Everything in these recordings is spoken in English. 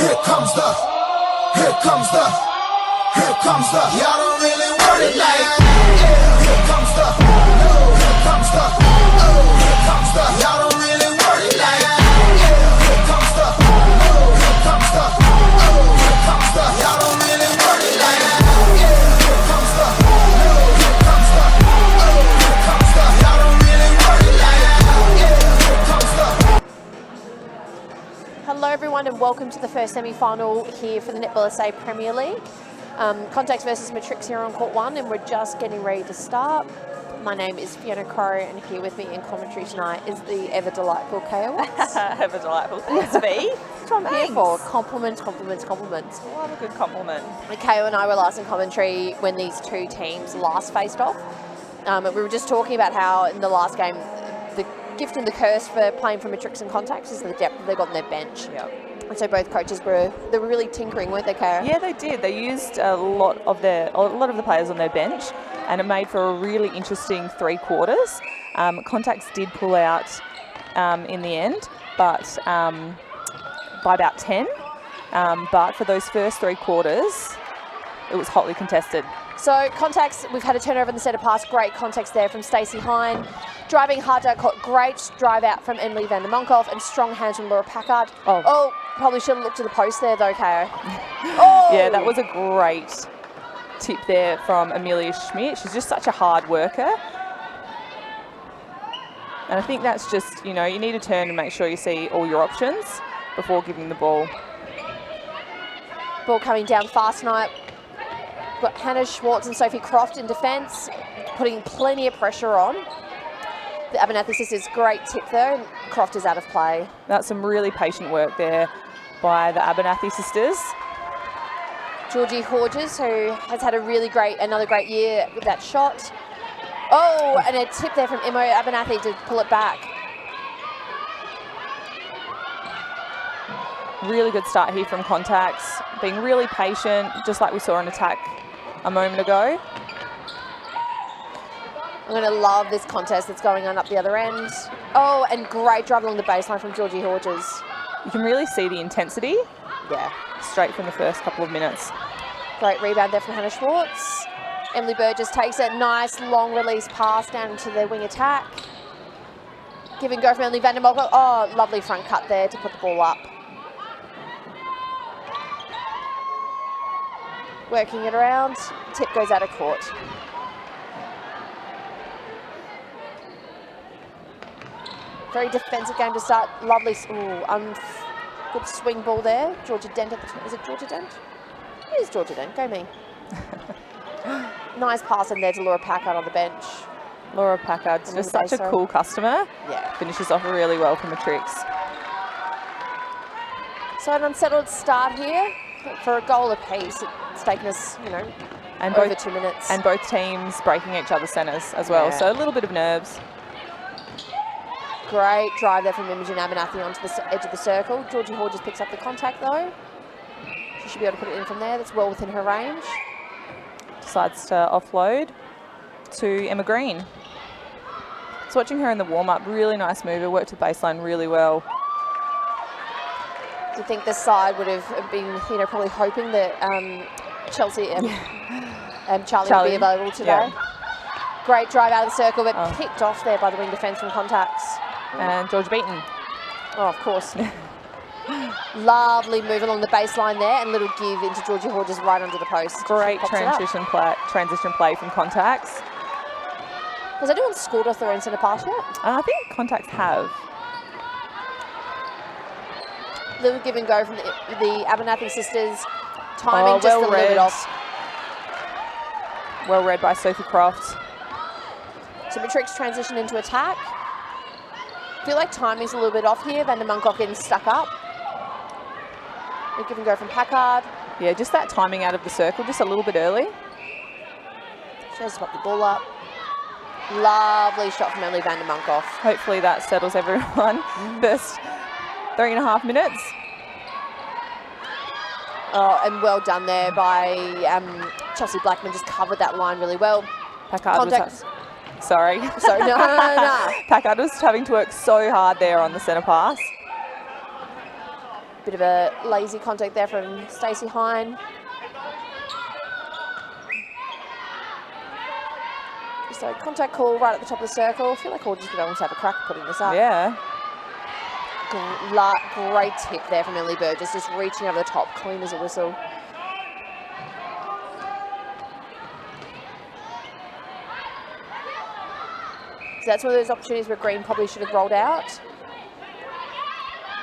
Here comes the, here comes the, here comes the. Y'all don't really want it like that. Here comes the, here comes the, here comes the. Y'all don't really want it like that. Here comes the, here comes the, here comes the. Y'all don't really want it like that. Here comes the, here comes the, here comes the. Y'all don't really want it like that. Here comes the. Hello everyone and welcome to the first semi-final here for the Netball SA Premier League. Contax versus Matrics here on Court 1 and we're just getting ready to start. My name is Fiona Crow and here with me in commentary tonight is the ever delightful KOS. Ever delightful. Thanks, V. That's what I'm here for. Compliments, compliments, compliments. What a good compliment. KO and I were last in commentary when these two teams last faced off. We were just talking about how in the last game the gift and the curse for playing for Matrix and Contax is the depth that they got on their bench. Yep. And so both coaches they were really tinkering, weren't they, Kara? Yeah, they did. They used a lot of the players on their bench, and it made for a really interesting 3 quarters. Contax did pull out in the end, but by about 10. But for those first 3 quarters, it was hotly contested. So Contax, we've had a turnover in the centre pass. Great context there from Stacey Hine. Driving hard down court, great drive out from Emily van der Monkoff and strong hands from Laura Packard. Oh, probably should have looked to the post there though, Kara. Oh! Yeah, that was a great tip there from Amelia Schmidt. She's just such a hard worker. And I think that's just, you need to turn and make sure you see all your options before giving the ball. Ball coming down fast tonight. We've got Hannah Schwartz and Sophie Croft in defence, putting plenty of pressure on. The Abernathy sisters, great tip there, and Croft is out of play. That's some really patient work there by the Abernathy sisters. Georgie Horges, who has had another great year with that shot. Oh, and a tip there from Emma Abernathy to pull it back. Really good start here from Contax, being really patient, just like we saw in attack a moment ago. I'm going to love this contest that's going on up the other end. Oh, and great drive along the baseline from Georgie Horges. You can really see the intensity. Yeah. Straight from the first couple of minutes. Great rebound there from Hannah Schwartz. Emily Burgess takes a nice long release pass down into the wing attack. Give and go from Emily van der Monkoff. Oh, lovely front cut there to put the ball up. Working it around, tip goes out of court. Very defensive game to start. Lovely, good swing ball there. Georgia Dent is it Georgia Dent? It is Georgia Dent, go me. Nice pass in there to Laura Packard on the bench. Laura Packard's just such a cool customer. Yeah. Finishes off really well for Matrix. So an unsettled start here for a goal apiece. It's taken us, over 2 minutes. And both teams breaking each other's centres as well. Yeah. So a little bit of nerves. Great drive there from Imogen Abernathy onto the edge of the circle. Georgie Horges picks up the contact though. She should be able to put it in from there. That's well within her range. Decides to offload to Emma Green. Just watching her in the warm-up, really nice mover, worked the baseline really well. Do you think the side would have been, probably hoping that Chelsea and Charlie would be available today? Yeah. Great drive out of the circle, but picked off there by the wing defence from Contax. And George Beaton. Oh, of course. Lovely move along the baseline there, and little give into Georgie Horges right under the post. Great transition play from Contax. Has anyone scored off their own centre pass yet? I think Contax have. Little give and go from the Abernathy sisters. Timing just a little bit off. Well read by Sophie Croft. So Matrix transition into attack. Feel like timing's a little bit off here. Van der Monkoff getting stuck up. A give and go from Packard. Yeah, just that timing out of the circle, just a little bit early. She has to pop the ball up. Lovely shot from Emily van der Monkoff. Hopefully that settles everyone. First 3.5 minutes. Oh, and well done there by Chelsea Blackman, just covered that line really well. Packard was sorry. No. Packard was having to work so hard there on the centre pass. Bit of a lazy contact there from Stacey Hine. Just a contact call right at the top of the circle. I feel like we'll just go on to have a crack at putting this up. Yeah. Great tip there from Emily Burgess, just reaching over the top, clean as a whistle. So that's one of those opportunities where Green probably should have rolled out.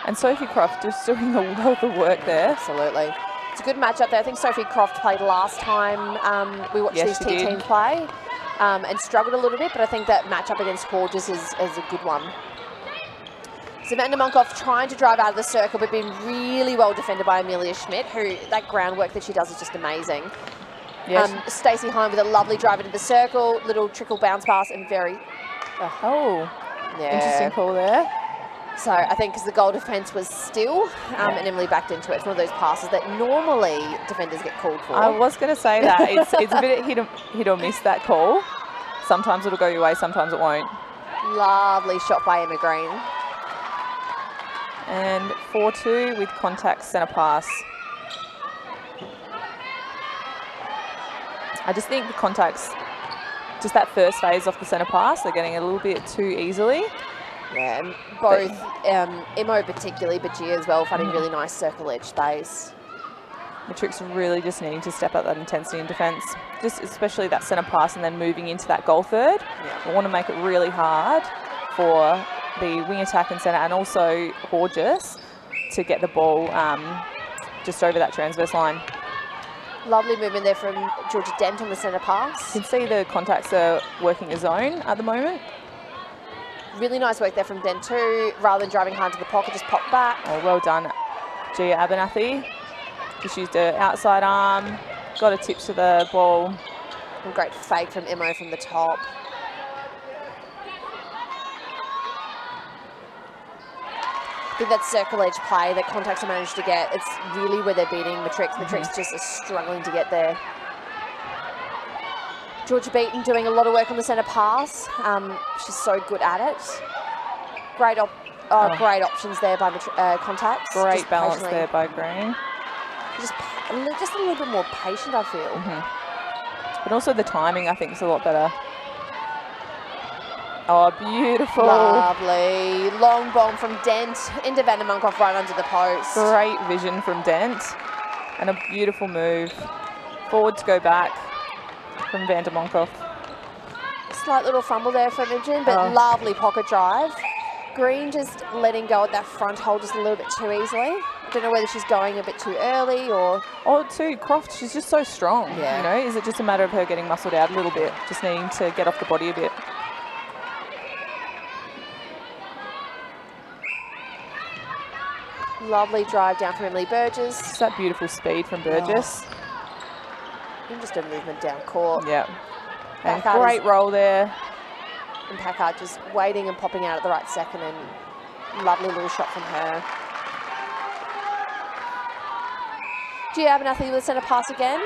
And Sophie Croft just doing a wealth of work there. Absolutely. It's a good matchup there. I think Sophie Croft played last time we watched these two teams play and struggled a little bit, but I think that matchup against Horges is a good one. So Amanda Monkoff trying to drive out of the circle, but being really well defended by Amelia Schmidt, who that groundwork that she does is just amazing. Yes. Stacey Hine with a lovely drive into the circle, little trickle bounce pass, and very... Interesting call there. So I think because the goal defence was still, and Emily backed into it. It's one of those passes that normally defenders get called for. I was going to say that. It's a bit hit or miss, that call. Sometimes it'll go your way, sometimes it won't. Lovely shot by Emma Green. And 4-2 with Contax centre pass. I just think the Contax, just that first phase off the centre pass, they're getting a little bit too easily. Yeah, and both Emo particularly, but Gia as well, finding really nice circle edge space. Matrix really just needing to step up that intensity in defence, just especially that centre pass and then moving into that goal third. Yeah. We want to make it really hard for the wing attack and centre and also Horges to get the ball just over that transverse line. Lovely movement there from Georgia Dent on the centre pass. You can see the Contacts are working a zone at the moment. Really nice work there from Dent too. Rather than driving hard to the pocket, just pop back. Oh, well done, Gia Abernathy. Just used her outside arm, got a tip to the ball. And great fake from Emo from the top. I think that circle edge play that Contax have managed to get, it's really where they're beating Matrix. Matrix just is struggling to get there. Georgia Beaton doing a lot of work on the centre pass. She's so good at it. Great options there by Contax. Great just balance there by Green. Just a little bit more patient, I feel. But also the timing, I think, is a lot better. Oh, beautiful. Lovely. Long bomb from Dent into Van der Monkoff right under the post. Great vision from Dent. And a beautiful move. Forward to go back from Van der Monkoff. Slight little fumble there from Imogen, but lovely pocket drive. Green just letting go at that front hole just a little bit too easily. I don't know whether she's going a bit too early or... Oh, too, Croft, she's just so strong. Yeah. You know, is it just a matter of her getting muscled out a little bit, just needing to get off the body a bit? Lovely drive down from Emily Burgess. It's that beautiful speed from Burgess. And just a movement down court. Yeah. And Packard great roll there. And Packard just waiting and popping out at the right second, and lovely little shot from her. Gia Abernathy with a centre pass again.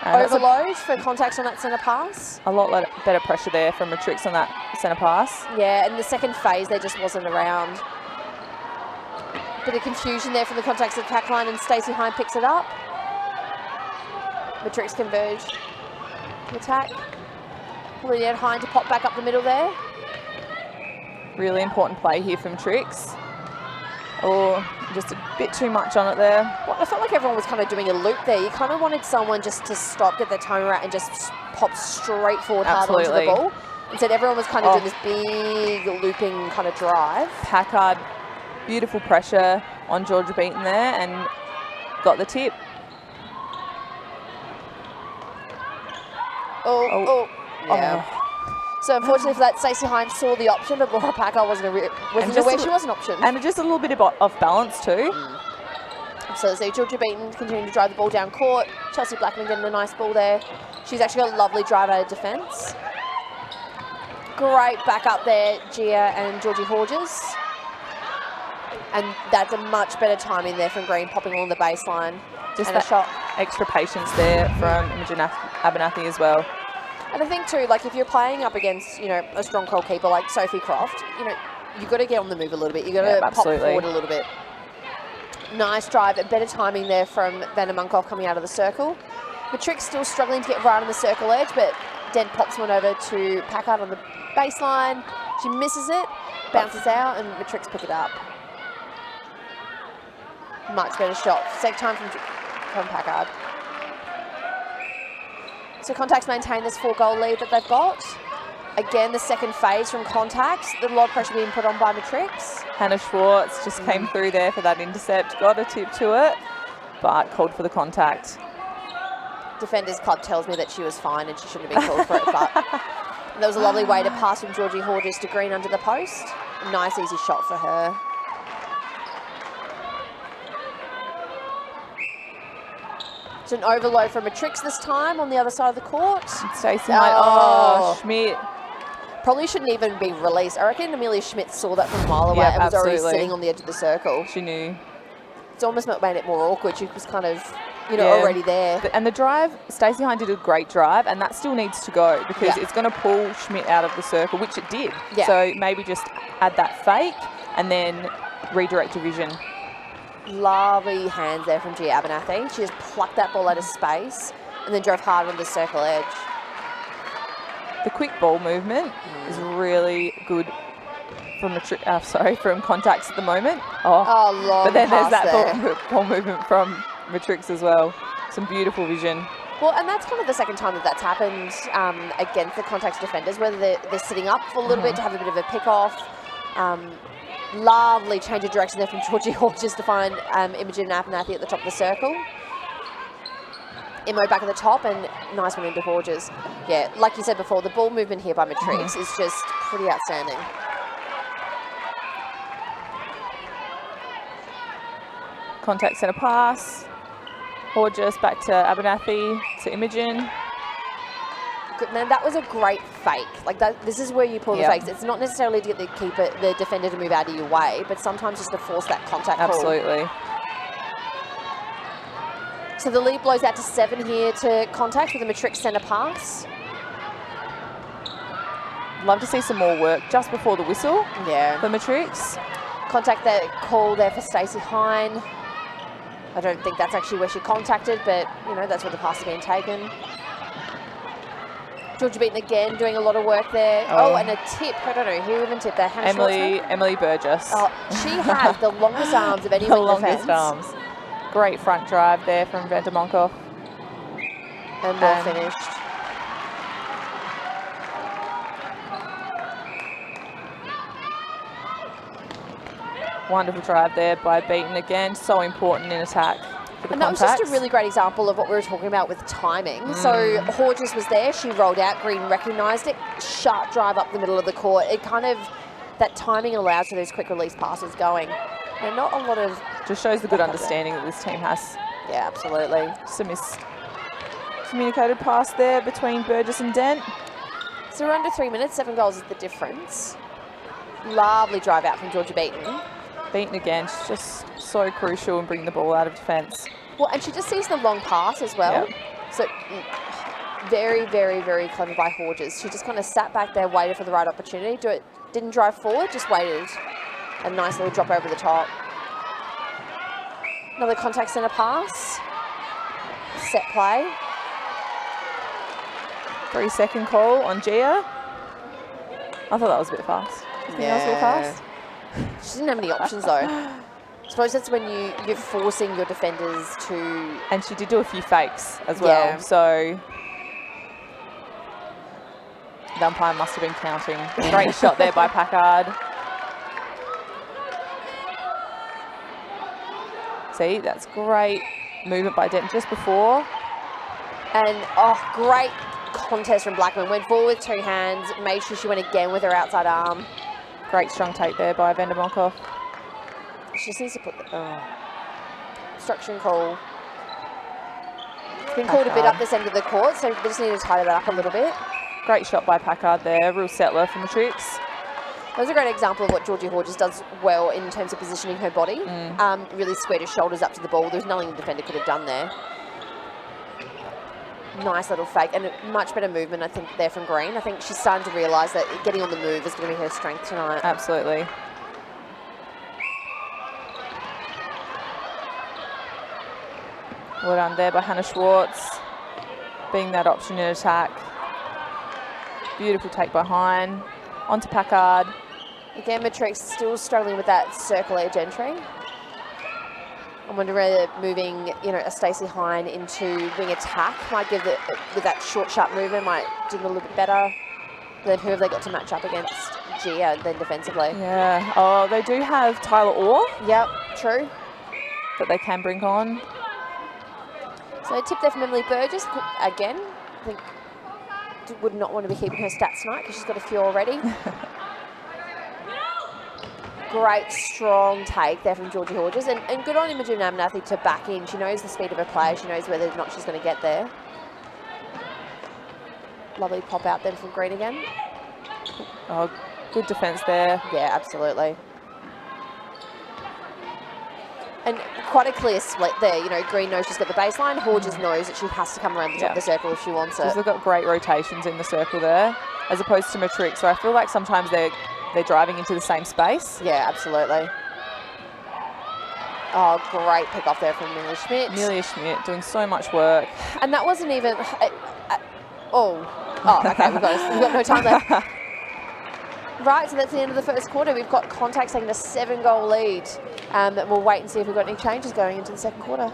Overload for Contax on that centre pass. A lot better pressure there from Matrix on that centre pass. Yeah, and the second phase there just wasn't around. Bit of confusion there from the Contax attack line, and Stacey Hine picks it up. Matrix converge. Attack. Probably need Hine to pop back up the middle there. Really important play here from Trix. Or just a bit too much on it there. Well, I felt like everyone was kind of doing a loop there. You kind of wanted someone just to stop, get their timer out, and just pop straight forward hard onto the ball. Instead, everyone was kind of doing this big looping kind of drive. Packard, beautiful pressure on Georgia Beaton there and got the tip. Yeah. So unfortunately for that, Stacey Hine saw the option, but Laura Packard wasn't aware she was an option. And just a little bit off balance too. So Georgia Beaton continuing to drive the ball down court. Chelsea Blackman getting a nice ball there. She's actually got a lovely drive out of defence. Great back up there, Gia and Georgie Horges. And that's a much better timing there from Green, popping along the baseline. Just and that a shot. Extra patience there from Imogen Abernathy as well. And I think too, like if you're playing up against, you know, a strong goal keeper like Sophie Croft, you know, you've got to get on the move a little bit. You've got to pop forward a little bit. Nice drive, a better timing there from Vandermunkhoff coming out of the circle. Matrics still struggling to get right on the circle edge, but Dent pops one over to Packard on the baseline. She misses it, bounces out, and Matrix pick it up. Much better shot. Second time from Packard. So Contax maintain this 4-goal lead that they've got. Again, the second phase from Contax. A lot of pressure being put on by Matrix. Hannah Schwartz just came through there for that intercept. Got a tip to it, but called for the contact. Defenders club tells me that she was fine and she shouldn't have been called for it, but that was a lovely way to pass from Georgie Horges to Green under the post. A nice, easy shot for her. It's an overload from Matrix this time on the other side of the court. Stacey Hyde, Schmidt. Probably shouldn't even be released. I reckon Amelia Schmidt saw that from a mile away and was already sitting on the edge of the circle. She knew. It's almost made it more awkward. She was kind of, you know, already there. And the drive, Stacey Hyde did a great drive, and that still needs to go because it's going to pull Schmidt out of the circle, which it did. Yeah. So maybe just add that fake and then redirect your vision. Lovely hands there from Gia Abernathy. She just plucked that ball out of space and then drove hard on the circle edge. The quick ball movement is really good from from Contax at the moment. Long but then there's pass that ball movement from Matrix as well. Some beautiful vision. Well, and that's kind of the second time that that's happened against the Contax defenders, whether they're sitting up for a little bit to have a bit of a pick-off. Lovely change of direction there from Georgie Horges to find Imogen Abernathy at the top of the circle. Imo back at the top, and nice one into Horges. Yeah, like you said before, the ball movement here by Matrix is just pretty outstanding. Contact centre pass. Horges back to Abernathy to Imogen. Man, that was a great fake. Like that, this is where you pull the fakes. It's not necessarily to get the defender to move out of your way, but sometimes just to force that contact call. Absolutely. So the lead blows out to 7 here to Contact with a Matrix centre pass. Love to see some more work just before the whistle for Matrix. Contact that call there for Stacey Hine. I don't think that's actually where she contacted, but you know, that's where the pass is being taken. Georgia Beaton again doing a lot of work there. Oh, and a tip. I don't know who even tipped that. Emily Burgess. Oh, she has the longest arms of any wing defence. The longest arms. Great front drive there from Vandermunkhoff. And well finished. Wonderful drive there by Beaton again. So important in attack. And that was just a really great example of what we were talking about with timing. So Horges was there, she rolled out, Green recognised it, sharp drive up the middle of the court. It kind of, that timing allows for those quick release passes going. And not a lot of... Just shows the good understanding that this team has. Yeah, absolutely. Some miscommunicated pass there between Burgess and Dent. So we're under 3 minutes, 7 goals is the difference. Lovely drive out from Georgia Beaton. Beaton again, she's just so crucial in bringing the ball out of defence. Well, and she just sees the long pass as well. Yep. So very, very, very clever by Horges. She just kind of sat back there, waited for the right opportunity. Didn't drive forward, just waited. A nice little drop over the top. Another contact centre pass. Set play. 3-second call on Gia. I thought that was a bit fast. Do you think that was a bit fast? She didn't have any options though. I suppose that's when you're forcing your defenders to... And she did do a few fakes as well, so... The umpire must have been counting. Great shot there by Packard. See, that's great movement by Denton just before. And, great contest from Blackman. Went forward with 2 hands, made sure she went again with her outside arm. Great strong take there by Vandermunkhoff. She just needs to put the obstruction call. It's been called a bit up this end of the court, so they just need to tidy that up a little bit. Great shot by Packard there, real settler from Matrix. That was a great example of what Georgie Horges does well in terms of positioning her body. Really squared her shoulders up to the ball. There's nothing the defender could have done there. Nice little fake and a much better movement, I think, there from Green. I think she's starting to realise that getting on the move is going to be her strength tonight. Absolutely. Well done there by Hannah Schwartz, being that option in attack. Beautiful take by Hine. On to Packard. Again, Matrix still struggling with that circle edge entry. I wonder whether moving, a Stacey Hine into wing attack might give it, with that short, sharp movement, might do it a little bit better. Then who have they got to match up against? Gia, then defensively. Yeah. Oh, they do have Tyler Orr. Yep, true. That they can bring on. So a tip there from Emily Burgess. Again, I think would not want to be keeping her stats tonight because she's got a few already. Great, strong take there from Georgie Hodges. And good on Imogen Abernathy to back in. She knows the speed of her play. She knows whether or not she's going to get there. Lovely pop out then from Green again. Oh, good defence there. Yeah, absolutely. And quite a clear split there. Green knows she's got the baseline. Hodges knows that she has to come around the top of the circle if she wants it. They've got great rotations in the circle there, as opposed to Matrix. So I feel like sometimes they're driving into the same space. Yeah, absolutely. Oh, great pick off there from Amelia Schmidt. Amelia Schmidt doing so much work. And that wasn't even... okay, we've got no time left. Right, so that's the end of the first quarter. We've got Contax taking a 7-goal lead. We'll wait and see if we've got any changes going into the second quarter.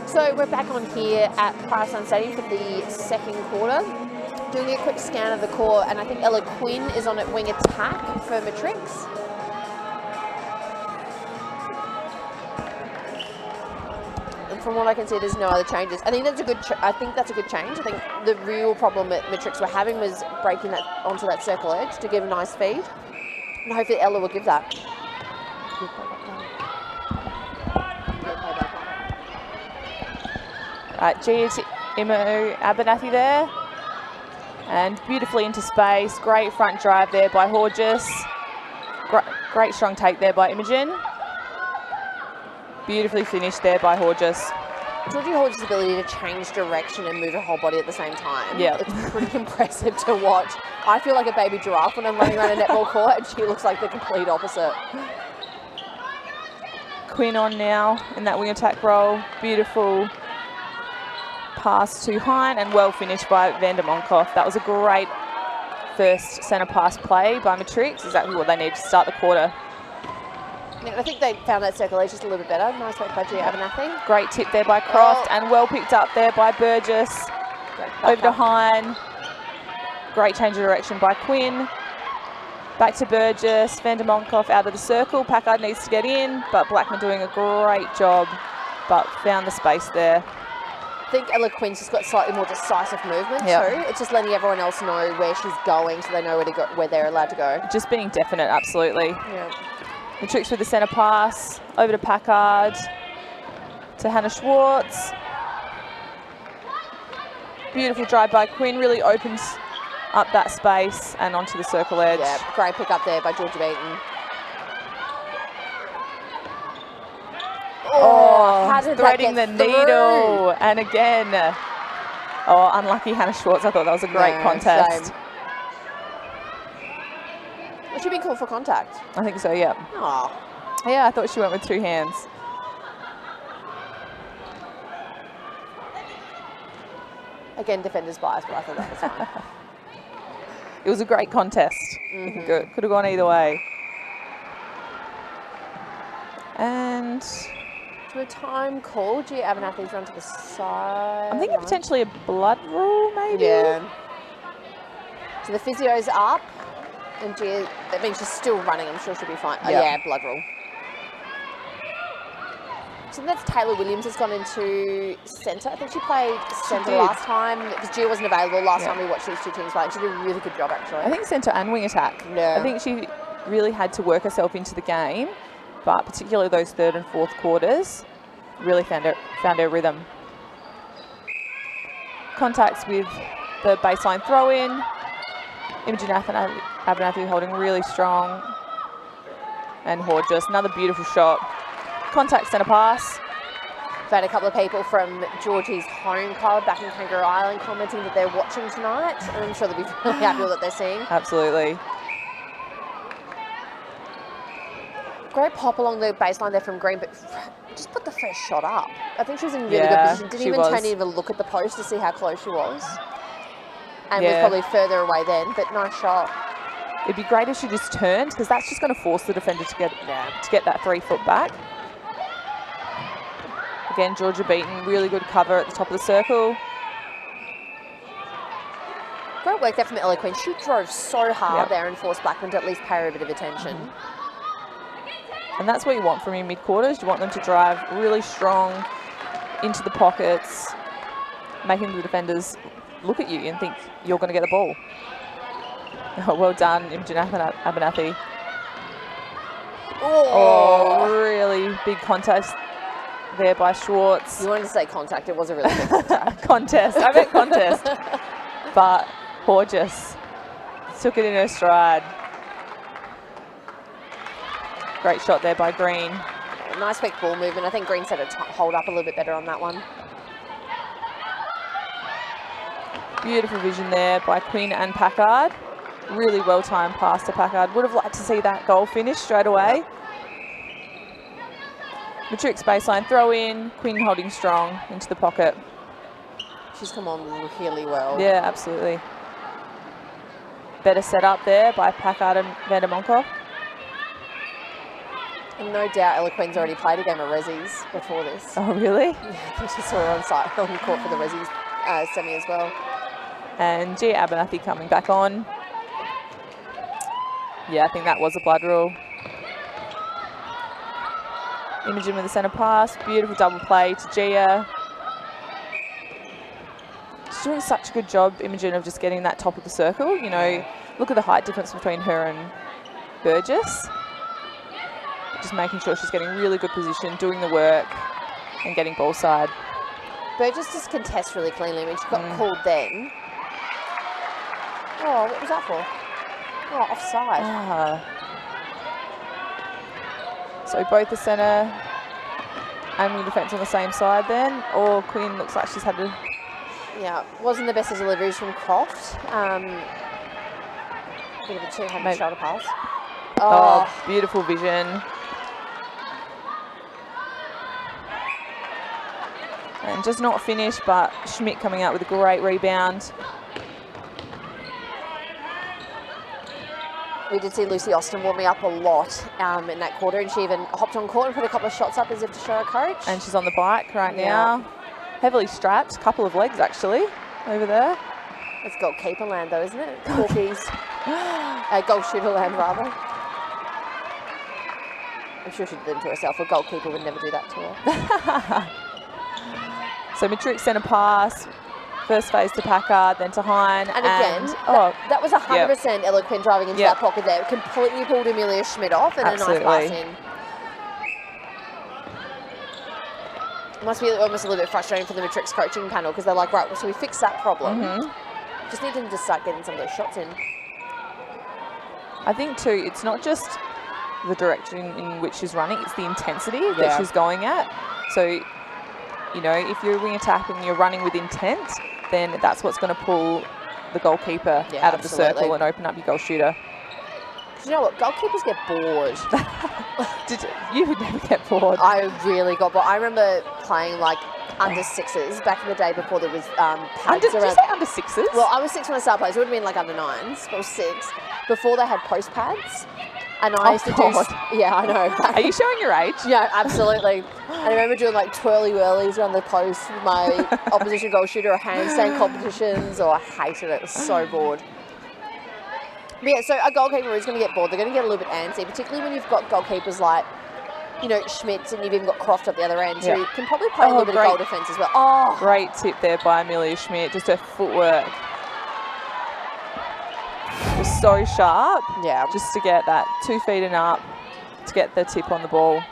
So we're back on here at Priceline Stadium for the second quarter. Doing a quick scan of the court, and I think Ella Quinn is on at wing attack for Matrix. And from what I can see, there's no other changes. I think that's a good change. I think the real problem that Matrix were having was breaking that onto that circle edge to give a nice feed. And hopefully Ella will give that. Right, Gia Imo Abernathy there. And beautifully into space. Great front drive there by Hodges. Great strong take there by Imogen. Beautifully finished there by Hodges. Georgie Hodge's ability to change direction and move her whole body at the same time. Yeah. It's pretty impressive to watch. I feel like a baby giraffe when I'm running around a netball court, and she looks like the complete opposite. Quinn on now in that wing attack role. Beautiful pass to Hine and well finished by Van der Monkoff. That was a great first centre pass play by Matrix. Exactly what they need to start the quarter. Yeah, I think they found that circle edge just a little bit better. Nice work by Gia Abernathy. Great tip there by Croft and well picked up there by Burgess. Over to Hine. Great change of direction by Quinn. Back to Burgess. Van der Monkoff out of the circle. Packard needs to get in, but Blackman doing a great job, but found the space there. I think Ella Quinn's just got slightly more decisive movement too. It's just letting everyone else know where she's going so they know where to go, where they're allowed to go. Just being definite, absolutely. Yeah. Matrix with the centre pass. Over to Packard. To Hannah Schwartz. Beautiful drive by Quinn. Really opens up that space and onto the circle edge. Yeah, great pick up there by Georgia Beaton. How did threading the that get needle. And again, unlucky Hannah Schwartz. I thought that was a great contest. Same. Was she being called for contact? I think so, yeah. Oh. Yeah, I thought she went with two hands. Again, defender's bias, but I thought that was fine. It was a great contest. Good. Could have gone either way. And To a time call, Gia Abernathy's run to the side. I'm thinking potentially a blood rule, maybe? Yeah. So the physio's up, and Gia, that means she's still running. I'm sure she'll be fine. Oh, yeah, blood rule. So that's Taylor Williams has gone into centre. I think she played centre last time because Gia wasn't available last time we watched these two teams play. She did a really good job, actually. I think centre and wing attack. Yeah. I think she really had to work herself into the game, but particularly those third and fourth quarters, really found her rhythm. Contacts with the baseline throw-in. Imogen Abernathy holding really strong. And Horges, another beautiful shot. Contact centre pass. We've had a couple of people from Georgie's home club back in Kangaroo Island commenting that they're watching tonight, and I'm sure they'll be really happy with what they're seeing. Absolutely. Great pop along the baseline there from Green, but just put the first shot up. I think she was in really good position. Didn't even turn to even look at the post to see how close she was. And was probably further away then, but nice shot. It'd be great if she just turned, because that's just going to force the defender to get that 3 foot back. Again, Georgia Beaton, really good cover at the top of the circle. Great work there from Ella Quinn. She drove so hard there and forced Blackman to at least pay her a bit of attention. And that's what you want from your mid-quarters. You want them to drive really strong into the pockets, making the defenders look at you and think you're going to get the ball. Oh, well done, Imogen Abernathy. Oh, really big contest there by Schwartz. You wanted to say contact. It was a really good contact. Contest. I meant contest. But Horges took it in her stride. Great shot there by Green. Nice quick ball movement. I think Green said to hold up a little bit better on that one. Beautiful vision there by Quinn and Packard. Really well-timed pass to Packard. Would have liked to see that goal finish straight away. Matrix baseline throw in. Quinn holding strong into the pocket. She's come on really well. Yeah, absolutely. Better set up there by Packard and Van der Monkoff. And no doubt Ella Quinn's already played a game of Rezzies before this. Oh, really? Yeah, I think she saw her on site on court for the Rezzies semi as well. And Gia Abernathy coming back on. Yeah, I think that was a blood rule. Imogen with the centre pass. Beautiful double play to Gia. She's doing such a good job, Imogen, of just getting that top of the circle. You know, look at the height difference between her and Burgess. Just making sure she's getting really good position, doing the work, and getting ball side. Burgess just contests really cleanly. I mean, she got called then. Oh, what was that for? Oh, offside. So both the centre Aiming defence on the same side then, or Quinn looks like she's had to... Yeah, wasn't the best of deliveries from Croft. Bit of a two-handed shoulder pass. Oh, beautiful vision. And just not finished, but Schmidt coming out with a great rebound. We did see Lucy Austin warming up a lot in that quarter, and she even hopped on court and put a couple of shots up as if to show her coach. And she's on the bike right now. Heavily strapped, couple of legs actually over there. It's goalkeeper land though, isn't it? Corkies. Goal shooter land rather. I'm sure she did them to herself. A goalkeeper would never do that to her. So Matrics centre pass, first phase to Packard, then to Hine. And again, that was 100% Ella Quinn driving into that pocket there. Completely pulled Amelia Schmidt off and Absolutely. a nice pass in. It must be almost a little bit frustrating for the Matrix coaching panel because they're like, right, well, so we fixed that problem. Just need them to start getting some of those shots in. I think too, it's not just the direction in which she's running, it's the intensity that she's going at. So, you know, if you're wing attack and you're running with intent, then that's what's going to pull the goalkeeper out of the circle and open up your goal shooter. Because you know what, goalkeepers get bored. You would never get bored. I really got bored. I remember playing like under sixes back in the day before there was pads Did you say under sixes? Well, I was 6 when I started playing, so it would have been like under nines, but I was 6. Before they had post pads. And I used to do... Yeah, I know. Are you showing your age? Yeah, absolutely. And I remember doing like twirly-whirlies around the post with my opposition goal shooter or handstand competitions. Oh, I hated it. It was so bored. But yeah, so a goalkeeper is going to get bored. They're going to get a little bit antsy, particularly when you've got goalkeepers like, you know, Schmitz, and you've even got Croft at the other end, who can probably play a little bit of goal defence as well. Oh, great tip there by Amelia Schmidt. Just her footwork. Was so sharp. Yeah. Just to get that 2 feet and up to get the tip on the ball.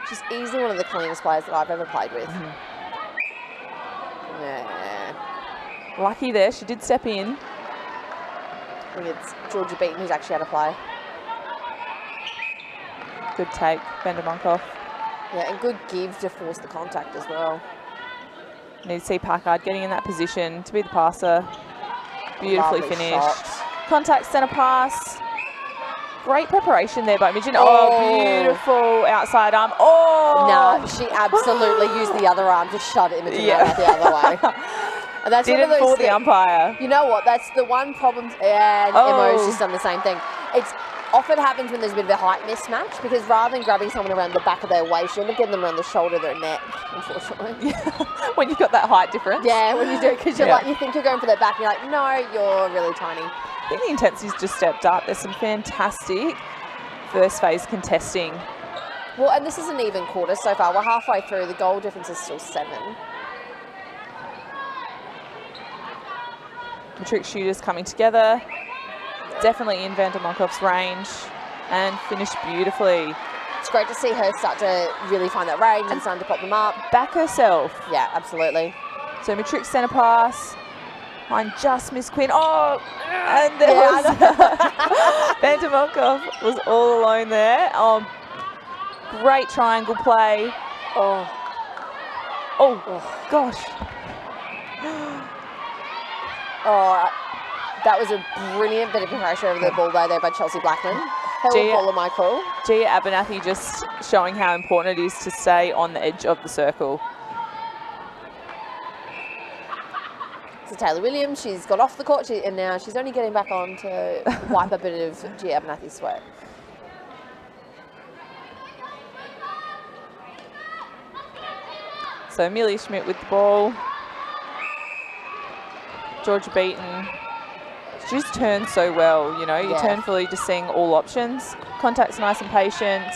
She's easily one of the cleanest players that I've ever played with. Yeah. Lucky there. She did step in. I think it's Georgia Beaton who's actually had a play. Good take, Vandermonkoff. Yeah, and good give to force the contact as well. Need to see Packard getting in that position to be the passer. Beautifully finished. Shot. Contact centre pass. Great preparation there by Imogen. Oh, beautiful outside arm. Oh! No, she absolutely used the other arm to shut Imogen out the other way. And that's didn't one of those fool the umpire. You know what? That's the one problem. And Emo's just done the same thing. It's often happens when there's a bit of a height mismatch because rather than grabbing someone around the back of their waist, you end up getting them around the shoulder of their neck, unfortunately. When you've got that height difference. Yeah, when you do, because you're like, you think you're going for their back, and you're like, no, you're really tiny. I think the intensity's just stepped up. There's some fantastic first phase contesting. Well, and this is an even quarter so far. We're halfway through. The goal difference is still 7. Matrix shooters coming together. Definitely in Vandermonkoff's range and finished beautifully. It's great to see her start to really find that range and starting to pop them up. Back herself. Yeah, absolutely. So Matrix centre pass. Line just missed Quinn. Oh, and there was Vandermonkoff was all alone there. Oh, great triangle play. Oh, gosh. Oh, that was a brilliant bit of pressure over the ball there by Chelsea Blackman. Hell of ball of my call. Gia Abernathy just showing how important it is to stay on the edge of the circle. So Taylor Williams, she's got off the court and now she's only getting back on to wipe a bit of Gia Abernathy's sweat. So Amelia Schmidt with the ball. Georgia Beaton. She just turns so well, you know. You turn fully just seeing all options. Contact's nice and patient.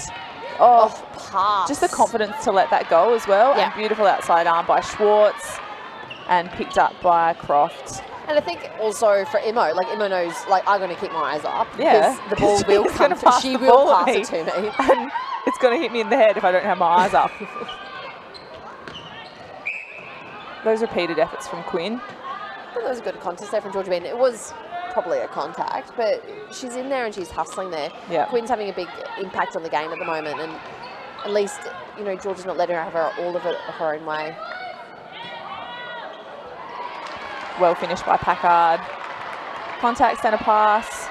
Oh, pass. Just the confidence to let that go as well. And beautiful outside arm by Schwartz and picked up by Croft. And I think also for Imo, like Imo knows, like I'm going to keep my eyes up. Yeah. Because the ball will come to, she will pass it to me. And it's going to hit me in the head if I don't have my eyes up. Those repeated efforts from Quinn. I thought that was a good contest there from Georgia Beaton. It was probably a contact, but she's in there and she's hustling there. Yeah. Quinn's having a big impact on the game at the moment, and At least, you know, Georgia's not letting her have all of it her own way. Well finished by Packard. Contact centre pass.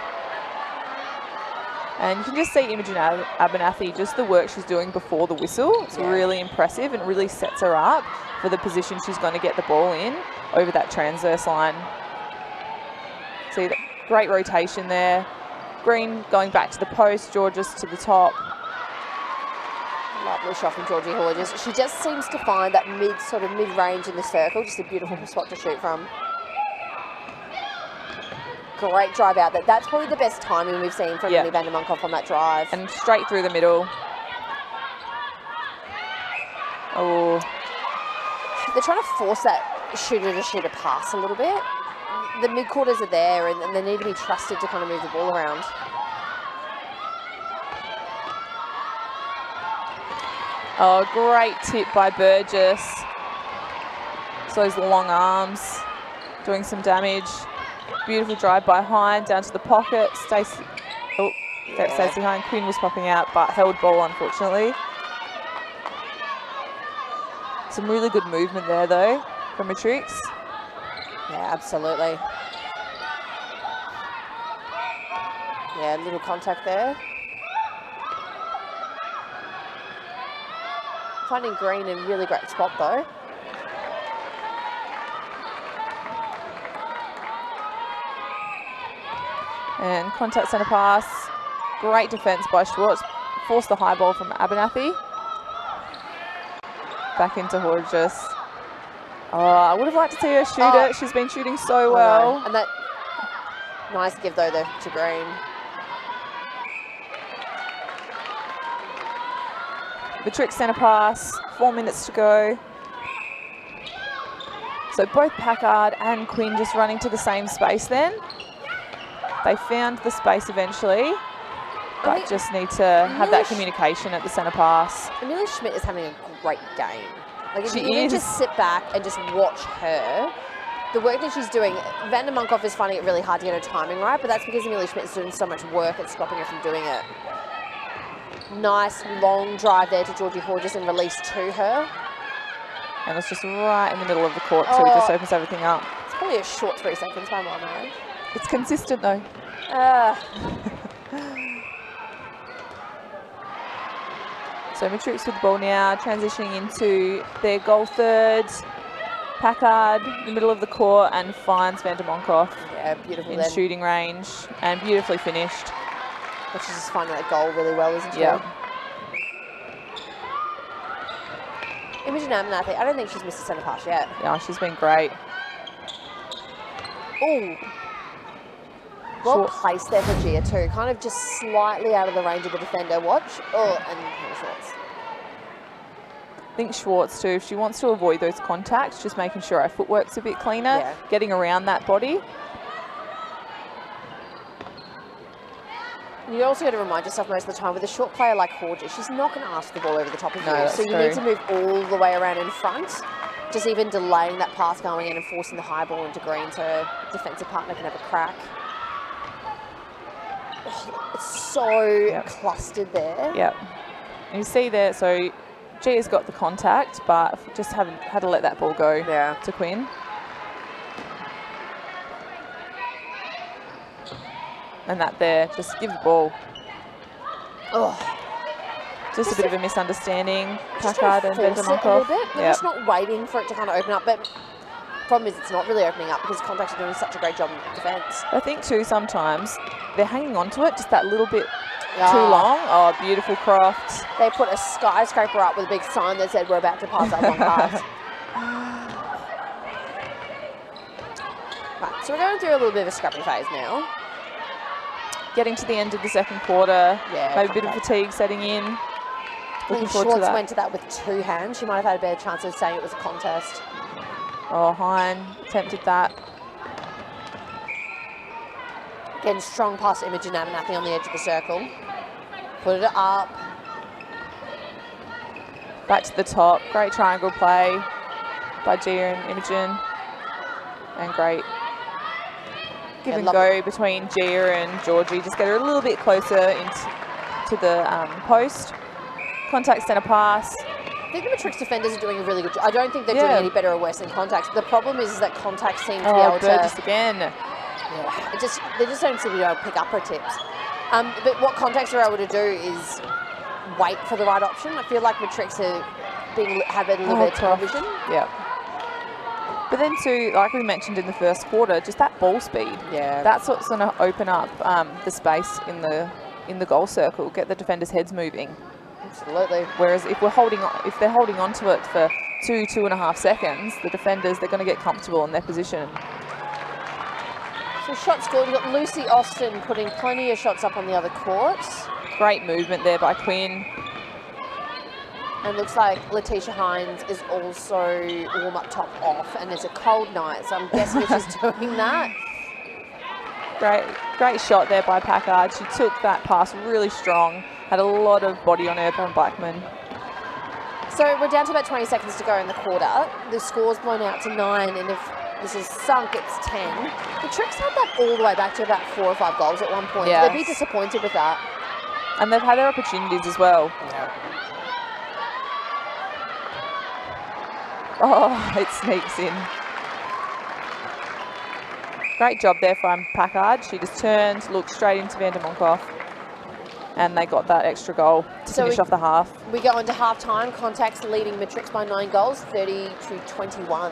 And you can just see Imogen Abernathy, just the work she's doing before the whistle. It's really impressive and really sets her up for the position she's going to get the ball in over that transverse line. See, that great rotation there. Green going back to the post, Georges to the top. Lovely shot from Georgie Hodges. She just seems to find that mid-range in the circle, just a beautiful spot to shoot from. Great drive out there. That's probably the best timing we've seen from Millie van der Munkhoff on that drive. And straight through the middle. Oh. They're trying to force that shooter-to-shooter pass a little bit. The mid-quarters are there and they need to be trusted to kind of move the ball around. Oh, great tip by Burgess. So those long arms doing some damage. Beautiful drive by Hine down to the pocket. Stacey Hine. Quinn was popping out, but held ball, unfortunately. Some really good movement there, though, from Matrix. Yeah, absolutely. Yeah, a little contact there. Finding Green in a really great spot, though. And contact centre pass. Great defence by Schwartz. Forced the high ball from Abernathy. Back into Hodges. Oh, I would have liked to see her shoot it. She's been shooting so well. And that nice give though to Green. The trick centre pass. 4 minutes to go. So both Packard and Quinn just running to the same space then. They found the space eventually, but just need to have that communication at the centre pass. Amelia Schmidt is having a great game. Like if She you is. just sit back and just watch her, the work that she's doing, van der Munkhoff is finding it really hard to get her timing right, but that's because Amelia Schmidt is doing so much work at stopping her from doing it. Nice long drive there to Georgie Hodges and release to her. And it's just right in the middle of the court too, just opens everything up. It's probably a short 3 seconds by my mind. It's consistent though. So Matrix with the ball now, transitioning into their goal third. Packard in the middle of the court and finds van der Munkhoff in shooting range and beautifully finished. But she's just finding that goal really well, isn't she? Yeah. Imogen Abernathy, I don't think she's missed a centre pass yet. Yeah, she's been great. Oh. Well placed there for Gia too. Kind of just slightly out of the range of the defender. Watch. Oh, and Schwartz. I think Schwartz too, if she wants to avoid those contacts, just making sure her footwork's a bit cleaner, getting around that body. You also got to remind yourself most of the time with a short player like Hodges, she's not going to ask the ball over the top of you. So you need to move all the way around in front. Just even delaying that pass going in and forcing the high ball into Green so her defensive partner can have a crack. Oh, it's so clustered there. Yep. And you see there, so Gia's got the contact, but just haven't had to let that ball go to Quinn. And that there, just give the ball. Oh. Just a bit of a misunderstanding. Packard and van der Munkhoff. A little bit. They're just not waiting for it to kind of open up. But problem is it's not really opening up because Contax are doing such a great job in defence. I think too sometimes they're hanging on to it just that little bit too long. Oh, beautiful Croft. They put a skyscraper up with a big sign that said we're about to pass that one pass. Right, so we're going through a little bit of a scrappy phase now. Getting to the end of the second quarter, maybe a bit of fatigue setting in. I think Schwartz went to that with 2 hands. She might have had a better chance of saying it was a contest. Oh, Hine attempted that. Again, strong pass to Imogen Abernathy on the edge of the circle. Put it up. Back to the top. Great triangle play by Gia and Imogen. And great give and go between Gia and Georgie. Just get her a little bit closer into the post. Contact centre pass. I think the Matrix defenders are doing a really good job. I don't think they're doing Yeah. any better or worse than Contact. The problem is that Contact seems to be Oh, able Burgess to... again. Yeah, they just don't seem to be able to pick up her tips. But what Contacts are able to do is wait for the right option. I feel like Matrix have a limited television. Yeah. But then too, like we mentioned in the first quarter, just that ball speed. Yeah. That's what's going to open up the space in the goal circle, get the defenders' heads moving. Absolutely. Whereas if they're holding on to it for 2.5 seconds, the defenders, they're going to get comfortable in their position. So shots scored. We've got Lucy Austin putting plenty of shots up on the other court. Great movement there by Quinn. And looks like Letitia Hines is also warm-up top off, and it's a cold night, so I'm guessing she's doing that. Great shot there by Packard. She took that pass really strong, had a lot of body on her from Blackman. So we're down to about 20 seconds to go in the quarter. The score's blown out to 9, and if this is sunk, it's 10. The Tricks had that all the way back to about 4 or 5 goals at one point. Yes. They'd be disappointed with that. And they've had their opportunities as well. Yeah. Oh, it sneaks in. Great job there from Packard. She just turned, looked straight into Van der Monkoff, and they got that extra goal to finish off the half. We go into half-time. Contacts leading Matrix by 9 goals, 30-21.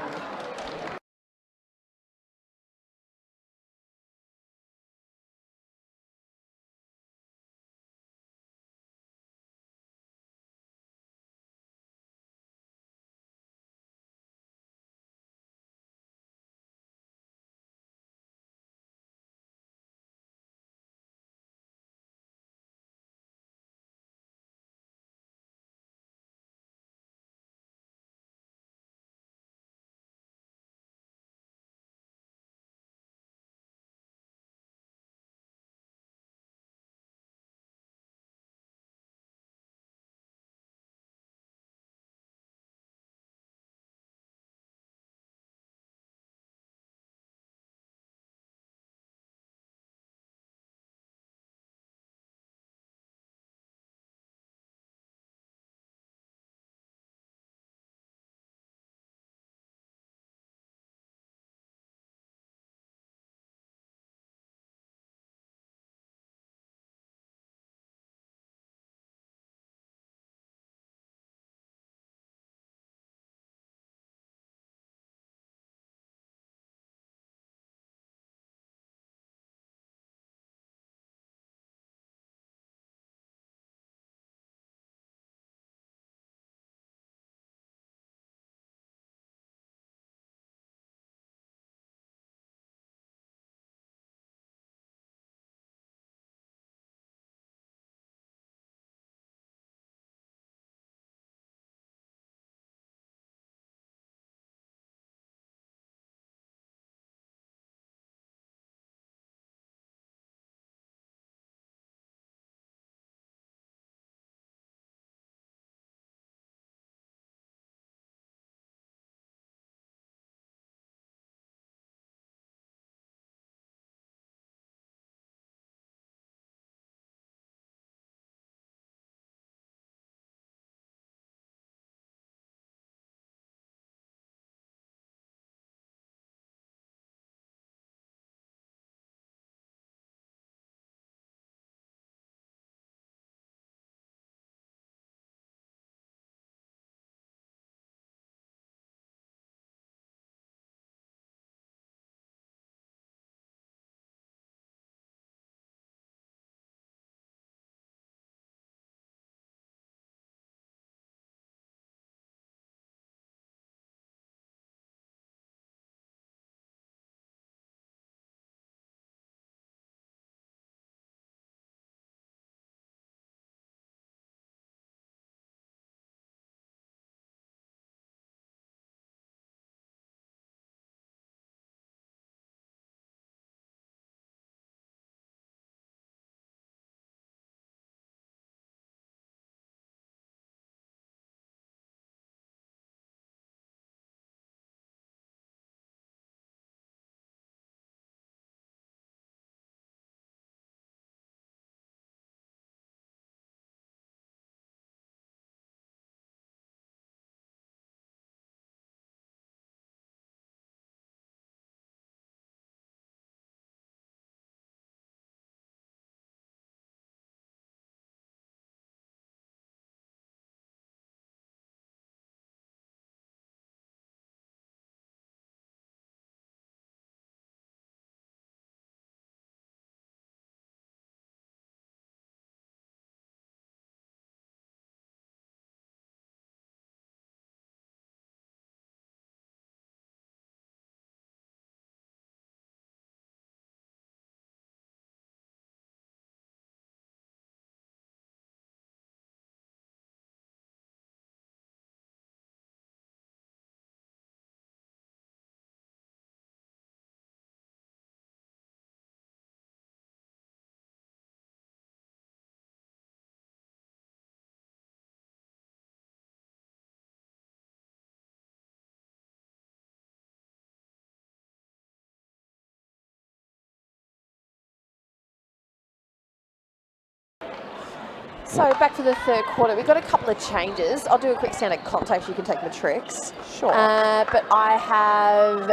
So back for the third quarter, we've got a couple of changes. I'll do a quick scan at Contax. You can take Matrics. Sure. But I have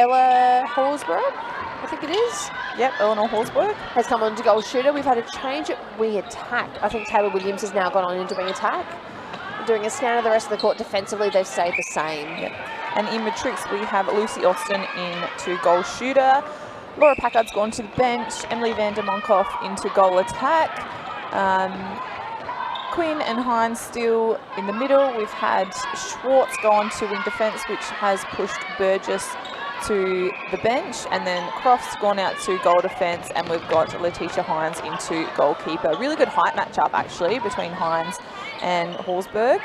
Ella Horsburgh, I think it is. Yep, Eleanor Horsburgh. Has come on to goal shooter. We've had a change at wing attack. I think Taylor Williams has now gone on into wing attack. Doing a scan of the rest of the court defensively, they've stayed the same. Yep. And in Matrix, we have Lucy Austin in to goal shooter. Laura Packard's gone to the bench. Emily van der Monkoff into goal attack. Quinn and Hines still in the middle. We've had Schwartz go on to wing defence, which has pushed Burgess to the bench, and then Croft's gone out to goal defence, and we've got Letitia Hines into goalkeeper. Really good height matchup actually between Hines and Horsburgh.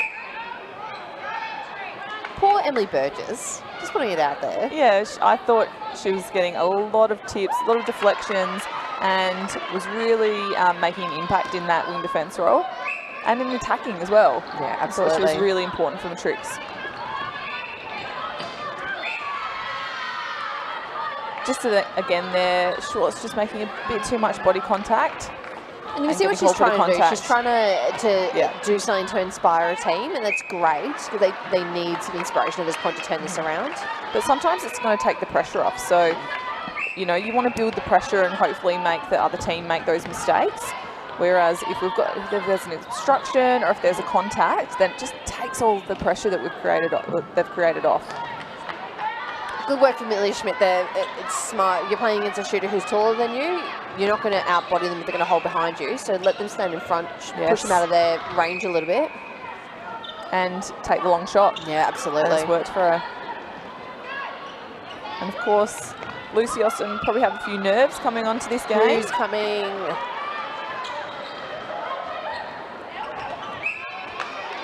Poor Emily Burgess, just putting it out there. Yeah, I thought she was getting a lot of tips, a lot of deflections, and was really making an impact in that wing defence role, and in attacking as well. Yeah, I thought absolutely. she was really important for Matrix. Just again there, Schwartz just making a bit too much body contact. And you can see what she's trying to do. She's trying to Yeah. do something to inspire a team, and that's great. They need some inspiration at this point to turn this around. But sometimes it's going to take the pressure off. So, you know, you want to build the pressure and hopefully make the other team make those mistakes. Whereas if if there's an obstruction or if there's a contact, then it just takes all the pressure that they've created off. Good work from Millie Schmidt there. It's smart. You're playing against a shooter who's taller than you. You're not going to outbody them, they're going to hold behind you. So let them stand in front, push them out of their range a little bit. And take the long shot. Yeah, absolutely. And it's worked for her. And of course, Lucy Austin probably have a few nerves coming onto this game. Who's coming?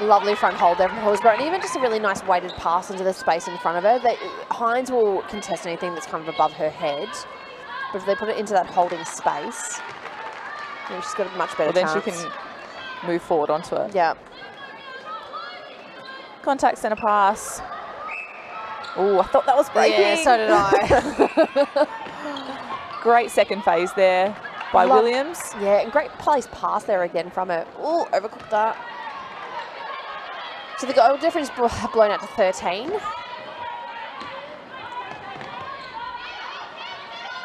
Lovely front hold there from Horsburgh, and even just a really nice weighted pass into the space in front of her. Hines will contest anything that's kind of above her head, but if they put it into that holding space, you know, she's got a much better chance. Then she can move forward onto it. Yeah. Contact centre pass. Oh, I thought that was breaking. Yeah, so did I. Great second phase there by Williams. Yeah, and great place pass there again from her. Oh, overcooked that. So the goal difference blown out to 13.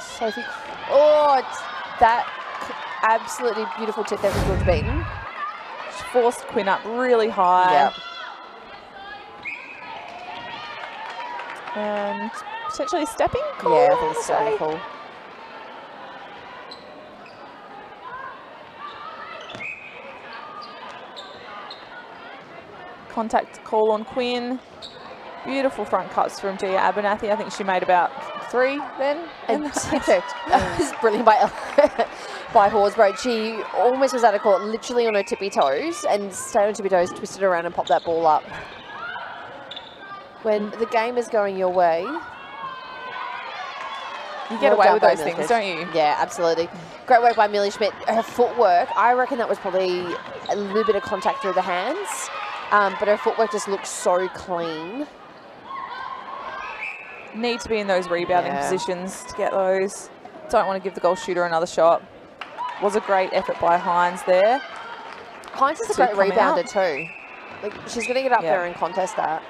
Sophie, that absolutely beautiful tip there from George Beaton. She forced Quinn up really high. Yep. And potentially stepping call. Yeah, I think it's so cool. Contact call on Quinn. Beautiful front cuts from Gia Abernathy. I think she made about 3 then. And that was brilliant by Horsburgh. She almost was out of court, literally on her tippy toes, and stayed on tippy toes, twisted around and popped that ball up. When the game is going your way, you get away with those things, don't you? Yeah, absolutely. Great work by Millie Schmidt. Her footwork, I reckon that was probably a little bit of contact through the hands, but her footwork just looks so clean. Need to be in those rebounding positions to get those. Don't want to give the goal shooter another shot. Was a great effort by Hines there. Hines is a great rebounder too. Like, she's going to get up there and contest that.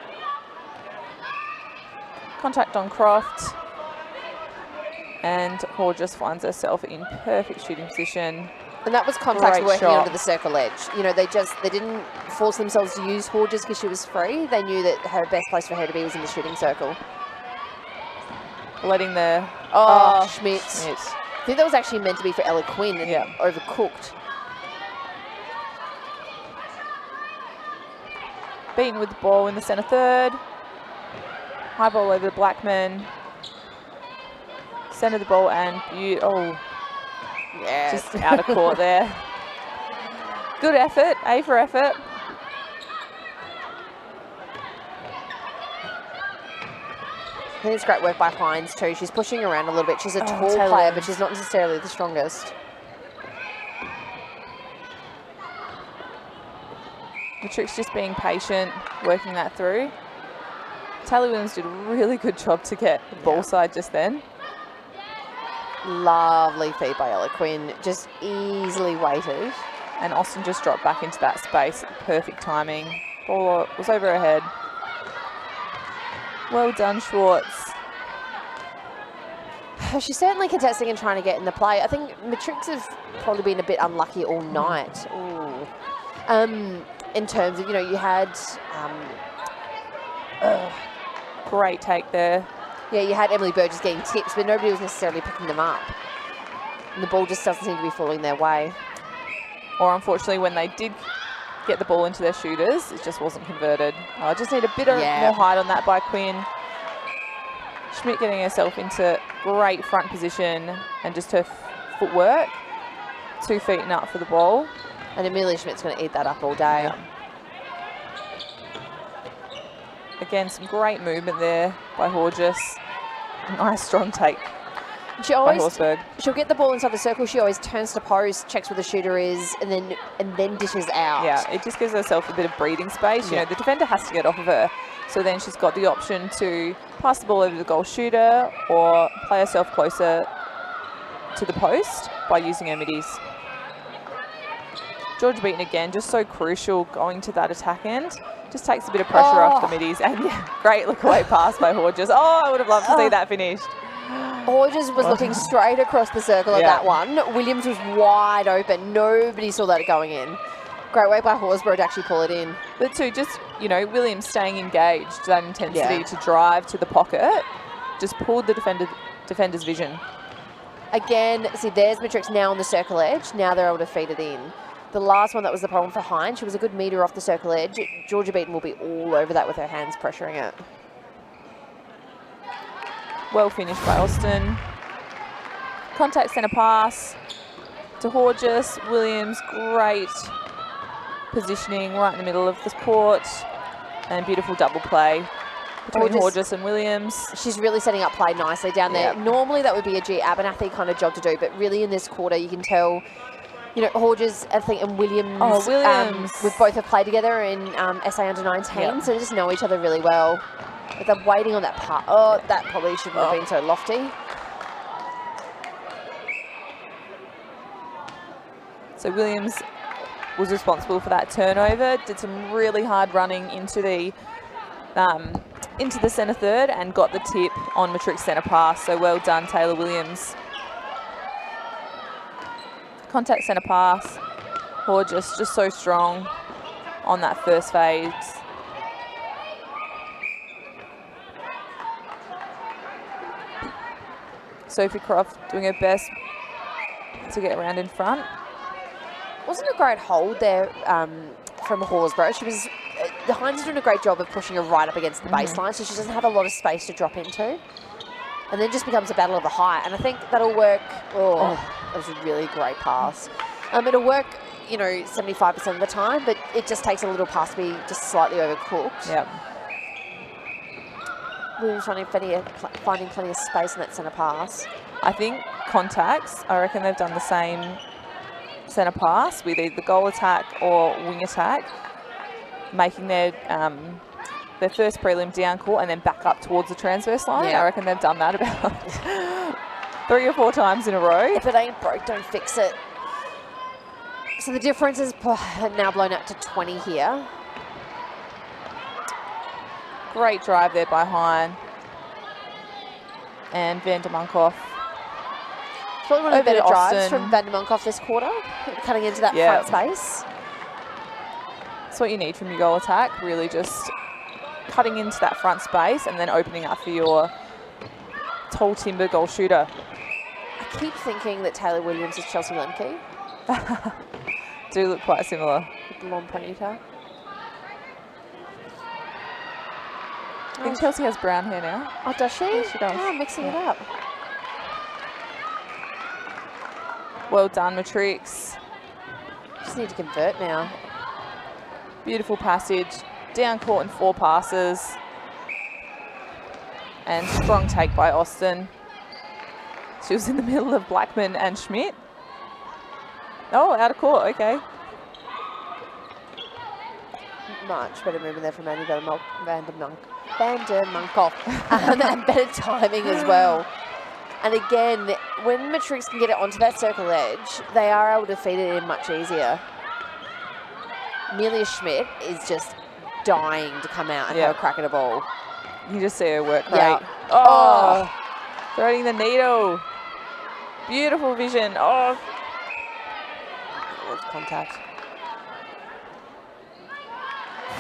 Contact on Croft. And Hall just finds herself in perfect shooting position. And that was Contact working shot. onto the circle edge. You know, they didn't force themselves to use Hall just because she was free. They knew that her best place for her to be was in the shooting circle. Letting the... Schmidt. I think that was actually meant to be for Ella Quinn and overcooked. Beaten with the ball in the centre third. High ball over to Blackman. Centre the ball and just out of court there. Good effort, A for effort. I think it's great work by Hines too. She's pushing around a little bit. She's a tall player, but she's not necessarily the strongest. Matrix just being patient, working that through. Taylor Williams did a really good job to get the ball side just then. Lovely feed by Ella Quinn, just easily weighted. And Austin just dropped back into that space. Perfect timing. Ball was over her head. Well done, Schwartz. She's certainly contesting and trying to get in the play. I think Matrics have probably been a bit unlucky all night. Ooh. In terms of, you had... Great take there. Yeah, you had Emily Burgess getting tips, but nobody was necessarily picking them up. And the ball just doesn't seem to be falling their way. Or unfortunately, when they did get the ball into their shooters, it just wasn't converted. I just need a bit of more height on that by Quinn. Schmidt getting herself into great front position and just her footwork. 2 feet and up for the ball. And Amelia Schmidt's going to eat that up all day. Yeah. Again, some great movement there by Horges. Nice strong take by Horsberg. She'll get the ball inside the circle. She always turns to post, checks where the shooter is, and then dishes out. Yeah, it just gives herself a bit of breathing space. You know, the defender has to get off of her. So then she's got the option to pass the ball over to the goal shooter or play herself closer to the post by using her middies. Georgia Beaton again, just so crucial going to that attack end. Just takes a bit of pressure off the middies. And yeah, great look away pass by Horges. Oh, I would have loved to see that finished. Horges was looking straight across the circle at that one. Williams was wide open. Nobody saw that going in. Great way by Horsburgh to actually pull it in. But too, just, Williams staying engaged, that intensity to drive to the pocket, just pulled the defender's vision. Again, see, there's Matrix now on the circle edge. Now they're able to feed it in. The last one, that was the problem for Hine. She was a good metre off the circle edge. Georgia Beaton will be all over that with her hands pressuring it. Well finished by Austin. Contact centre pass to Horges. Williams, great positioning right in the middle of the court. And beautiful double play between Horges and Williams. She's really setting up play nicely down there. Normally that would be a G Abernathy kind of job to do, but really in this quarter you can tell, Horges, I think, and Williams, we both have played together in SA Under-19, so they just know each other really well. But they're waiting on that part. Oh, that probably shouldn't have been so lofty. So Williams was responsible for that turnover, did some really hard running into the centre third and got the tip on Matrix centre pass. So well done, Taylor Williams. Contact centre pass. Horges just so strong on that first phase. Sophie Croft doing her best to get around in front. Wasn't a great hold there from Horsburgh. The Hines is doing a great job of pushing her right up against the baseline, so she doesn't have a lot of space to drop into. And then just becomes a battle of the height. And I think that'll work. Oh, that was a really great pass. It'll work, 75% of the time, but it just takes a little pass to be just slightly overcooked. Yep. Williams finding plenty of space in that centre pass. I think Contax, I reckon they've done the same centre pass with either goal attack or wing attack, making their first prelim down court and then back up towards the transverse line. I reckon they've done that about 3 or 4 times in a row. If it ain't broke, don't fix it. So the difference is now blown up to 20 here. Great drive there by Hine. And Van der Munkhoff. Probably one of the better drives from Van der Munkhoff this quarter, cutting into that front space. That's what you need from your goal attack, really just cutting into that front space and then opening up for your tall timber goal shooter. I keep thinking that Taylor Williams is Chelsea Lemke. Do look quite similar. With the long ponytail. I think Chelsea has brown hair now. Oh, does she? Yeah, she does. Oh, mixing it up. Well done, Matrix. Just need to convert now. Beautiful passage. Down court in 4 passes. And strong take by Austin. She was in the middle of Blackman and Schmidt. Oh, out of court, okay. Much better movement there from Annie Van der Munkhoff. And better timing as well. And again, when Matrix can get it onto that circle edge, they are able to feed it in much easier. Amelia Schmidt is just dying to come out and Yeah. have a crack at a ball. You just see her work great. Yeah. Oh, threading the needle. Beautiful vision. Oh, It was contact.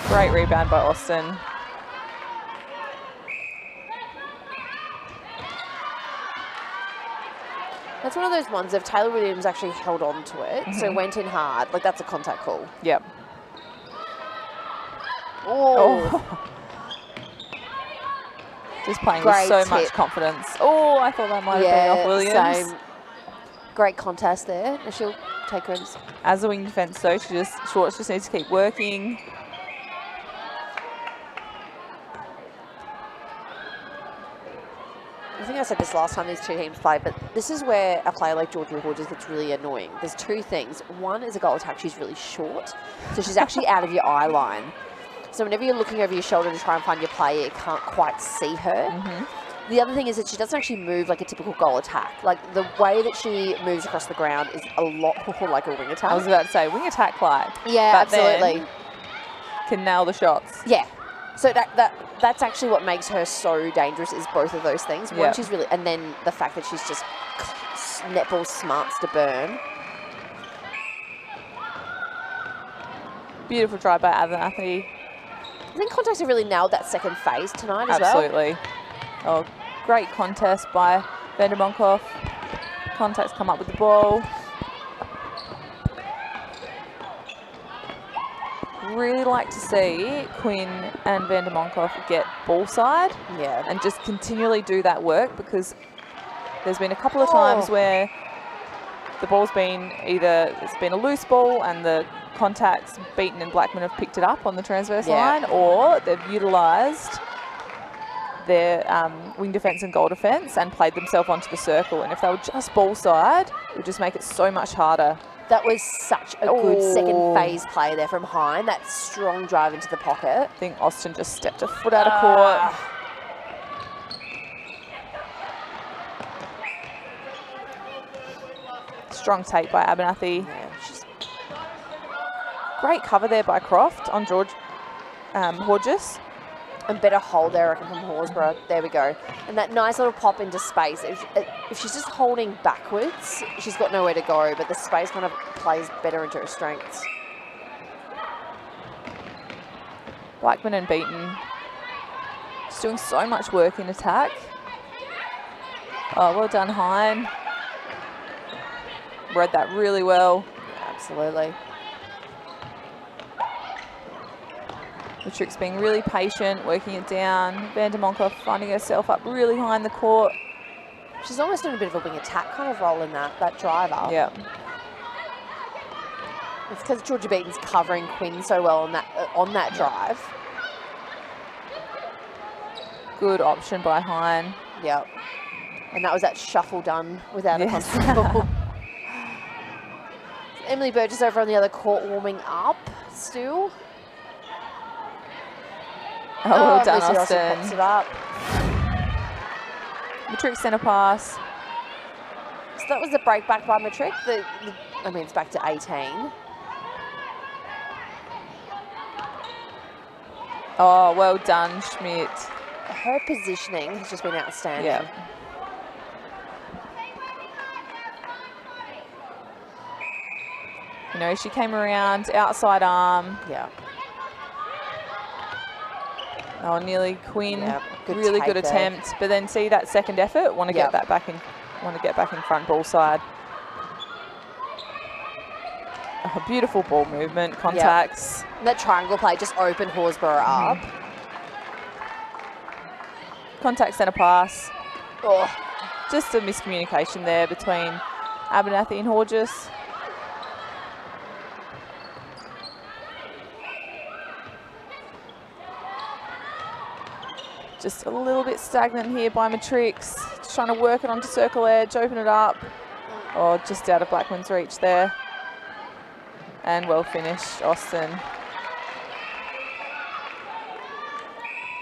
great rebound by Austin. That's one of those ones, if Taylor Williams actually held on to it, so went in hard, like that's a contact call. Yep. Oh. Just playing Great with so much tip. confidence. Oh, I thought that might have been off Williams. Same. Great contest there. And she'll take her. As a wing defence though, Schwartz just needs to keep working. I think I said this last time these two teams played, but this is where a player like Georgia Hodges gets really annoying. There's two things. One is a goal attack, she's really short, so she's actually out of your eye line. So whenever you're looking over your shoulder to try and find your player, you can't quite see her. The other thing is that she doesn't actually move like a typical goal attack. Like the way that she moves across the ground is a lot more like a wing attack. I was about to say wing attack like. Yeah, but absolutely. Then can nail the shots. Yeah. So that's actually what makes her so dangerous is both of those things. One, she's really, and then the fact that she's just netball smarts to burn. Beautiful try by Abernathy. I think Contax have really nailed that second phase tonight as well. Absolutely. Oh, great contest by Vandermonkoff. Contax come up with the ball. Really like to see Quinn and Vandermonkoff get ball side and just continually do that work, because there's been a couple of times where the ball's been either it's been a loose ball and the Contax, Beaton and Blackman have picked it up on the transverse line, or they've utilised their wing defence and goal defence and played themselves onto the circle. And if they were just ball side, it would just make it so much harder. That was such a good second phase play there from Hine. That strong drive into the pocket. I think Austin just stepped a foot out of court. Strong take by Abernathy. Yeah, great cover there by Croft on George Hodges. And better hold there, I reckon, from Horsburgh. There we go. And that nice little pop into space. If she's just holding backwards, she's got nowhere to go, but the space kind of plays better into her strengths. Blackman and Beaton just doing so much work in attack. Oh, well done, Hine. Read that really well. Absolutely. Matrics being really patient, working it down. Vandermonkoff finding herself up really high in the court. She's almost doing a bit of a wing attack kind of role in that driver. Yeah. It's because Georgia Beaton's covering Quinn so well on that drive. Good option by Hine. Yep. And that was that shuffle done without a control. Emily Burgess over on the other court warming up still. Oh, well done, Lucy Austin Austin. pops it up. Matrix centre pass. So that was the break back by Matric. I mean, it's back to 18. Oh, well done, Schmidt. Her positioning has just been outstanding. Yeah. You know, she came around, outside arm. Yeah. Oh, nearly Quinn. Yep, good really take good there. attempt. But then see that second effort, want to get that back in, want to get back in front ball side. Oh, beautiful ball movement, contacts. Yep. And that triangle play just opened Horsburgh up. Contact centre pass. Oh. Just a miscommunication there between Abernathy and Hodges. Just a little bit stagnant here by Matrix. Just trying to work it onto circle edge, open it up. Oh, just out of Blackman's reach there. And well finished, Austin.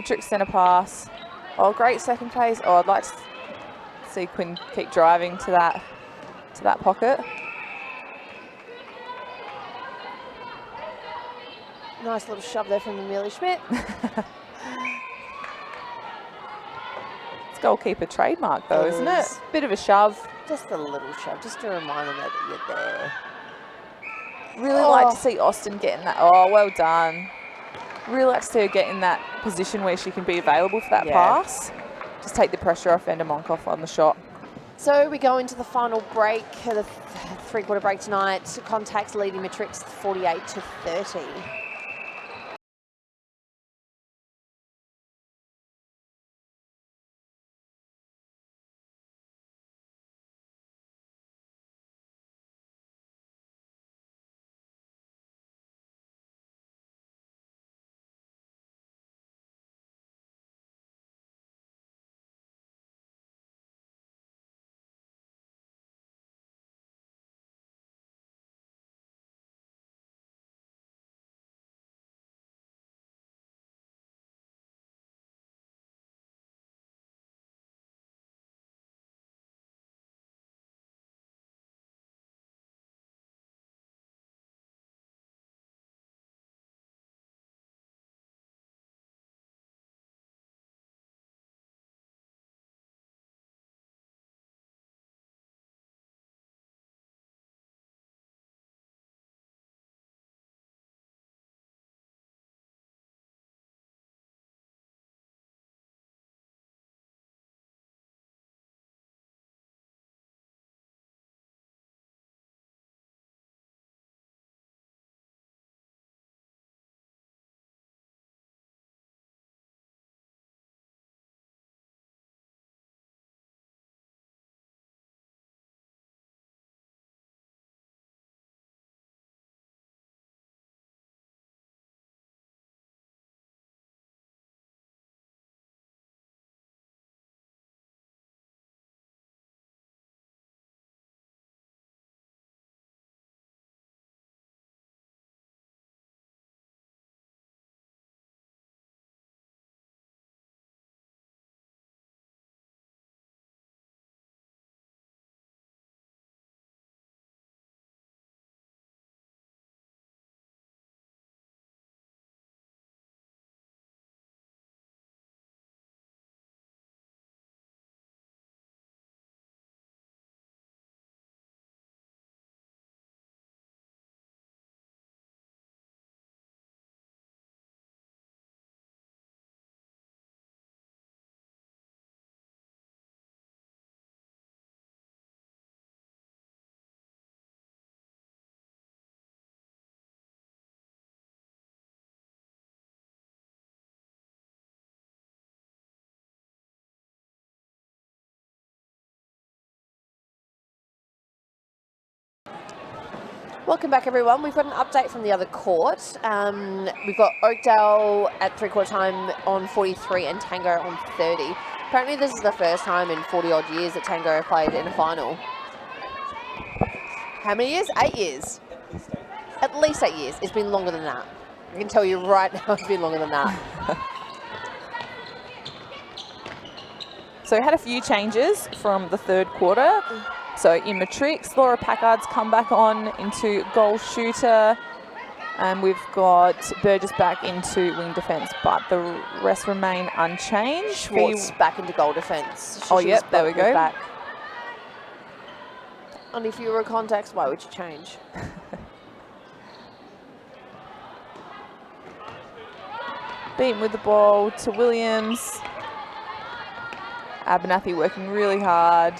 Matrix centre pass. Oh, great second phase. Oh, I'd like to see Quinn keep driving to that pocket. Nice little shove there from Amelia Schmidt. It's goalkeeper trademark though, isn't it? is. Bit of a shove. Just a little shove, just to remind them that you're there. Really like to see Austin getting that. Oh, well done. Really like to see her get in that position where she can be available for that pass. Just take the pressure off Enda Monkoff on the shot. So we go into the final break, the three-quarter break tonight. Contax leading Matrics 48-30. Welcome back, everyone. We've got an update from the other court. We've got Oakdale at three-quarter time on 43 and Tango on 30. Apparently this is the first time in 40-odd years that Tango have played in a final. How many years? 8 years. At least 8 years. It's been longer than that. I can tell you right now it's been longer than that. So we had a few changes from the third quarter. So in Matrix, Laura Packard's come back on into goal shooter. And we've got Burgess back into wing defence, but the rest remain unchanged. Schwartz back into goal defence. Oh, yep, there we go. Back. And if you were a Contax, why would you change? Beaten with the ball to Williams. Abernathy working really hard.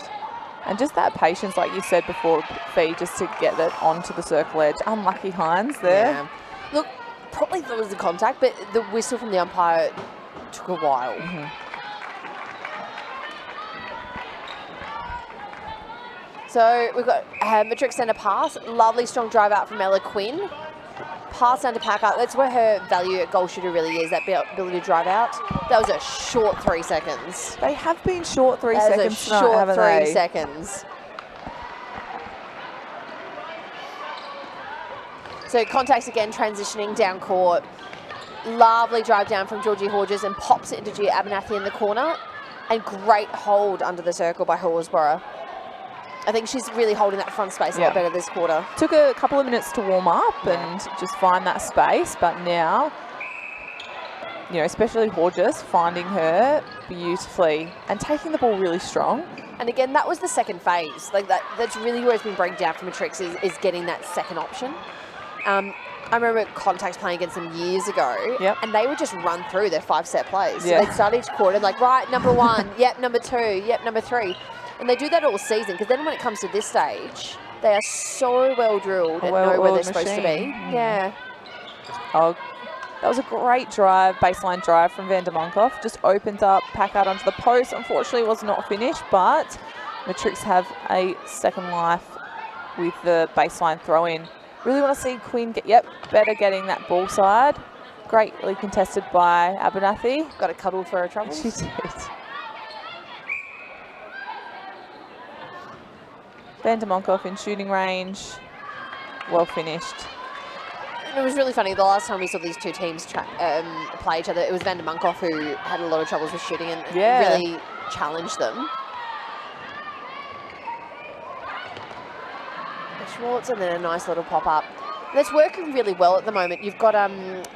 And just that patience, like you said before, Fee, just to get that onto the circle edge. Unlucky Hines there. Yeah. Look, probably thought it was a contact, but the whistle from the umpire took a while. So we've got Matrix centre pass. Lovely strong drive out from Ella Quinn. Pass down to Packer. That's where her value at goal shooter really is, that ability to drive out. That was a short 3 seconds. They have been short 3 that seconds. Was a short 3 seconds. So Contax again transitioning down court. Lovely drive down from Georgie Horges and pops it into Gia Abernathy in the corner. And great hold under the circle by Horsborough. I think she's really holding that front space a lot better this quarter. Took a couple of minutes to warm up and just find that space, but now, you know, especially Horges finding her beautifully and taking the ball really strong. And again, that was the second phase. Like that's really where it's been breaking down for Matrix is getting that second option. I remember Contax playing against them years ago, and they would just run through their 5-set plays. So they'd start each quarter like, right, number 1, yep, number 2, yep, number 3. And they do that all season, because then when it comes to this stage, they are so well drilled and know where they're supposed to be. Yeah. Oh, that was a great drive, baseline drive from Van der Monkoff. Just opens up, Packard onto the post. Unfortunately, it was not finished, but Matrix have a second life with the baseline throw-in. Really want to see Quinn get, better getting that ball side. Greatly contested by Abernathy. Got it cuddled for her troubles. She did. Van der Monkoff in shooting range. Well finished. And it was really funny. The last time we saw these two teams play each other, it was Van der Monkoff who had a lot of troubles with shooting and really challenged them. Schwartz and then a nice little pop-up. That's working really well at the moment. You've got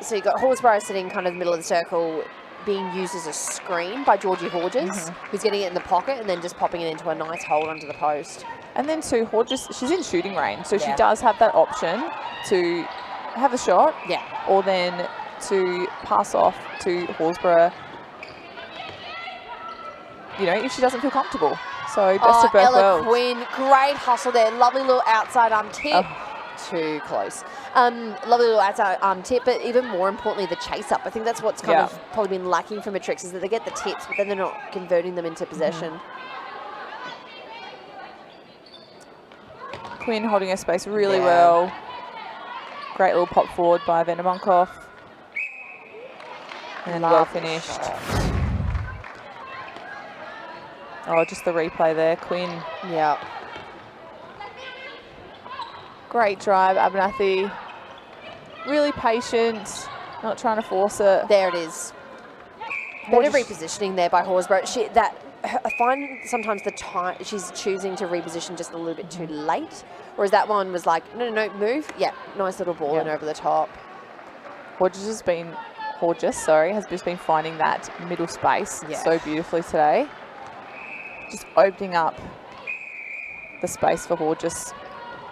so you've got Horsburgh sitting kind of middle of the circle, being used as a screen by Georgie Horges, who's getting it in the pocket and then just popping it into a nice hold under the post. And then too, Horges, she's in shooting range, so she does have that option to have a shot, or then to pass off to Horsburgh, you know, if she doesn't feel comfortable. So best of both Ella worlds. Quinn, great hustle there. Lovely little outside arm tip. Too close. Lovely little outside arm tip, but even more importantly, the chase up. I think that's what's kind of probably been lacking for Matrix is that they get the tips, but then they're not converting them into possession. Quinn holding her space really well. Great little pop forward by Van der Monkoff. And well finished. Oh, just the replay there, Quinn. Yeah. Great drive, Abernathy. Really patient, not trying to force it. There it is. Better repositioning there by Horsburgh. I find sometimes the time she's choosing to reposition just a little bit too late, whereas that one was like, no, move. Yeah, nice little ball and over the top. Horges has just been finding that middle space so beautifully today. Just opening up the space for Horges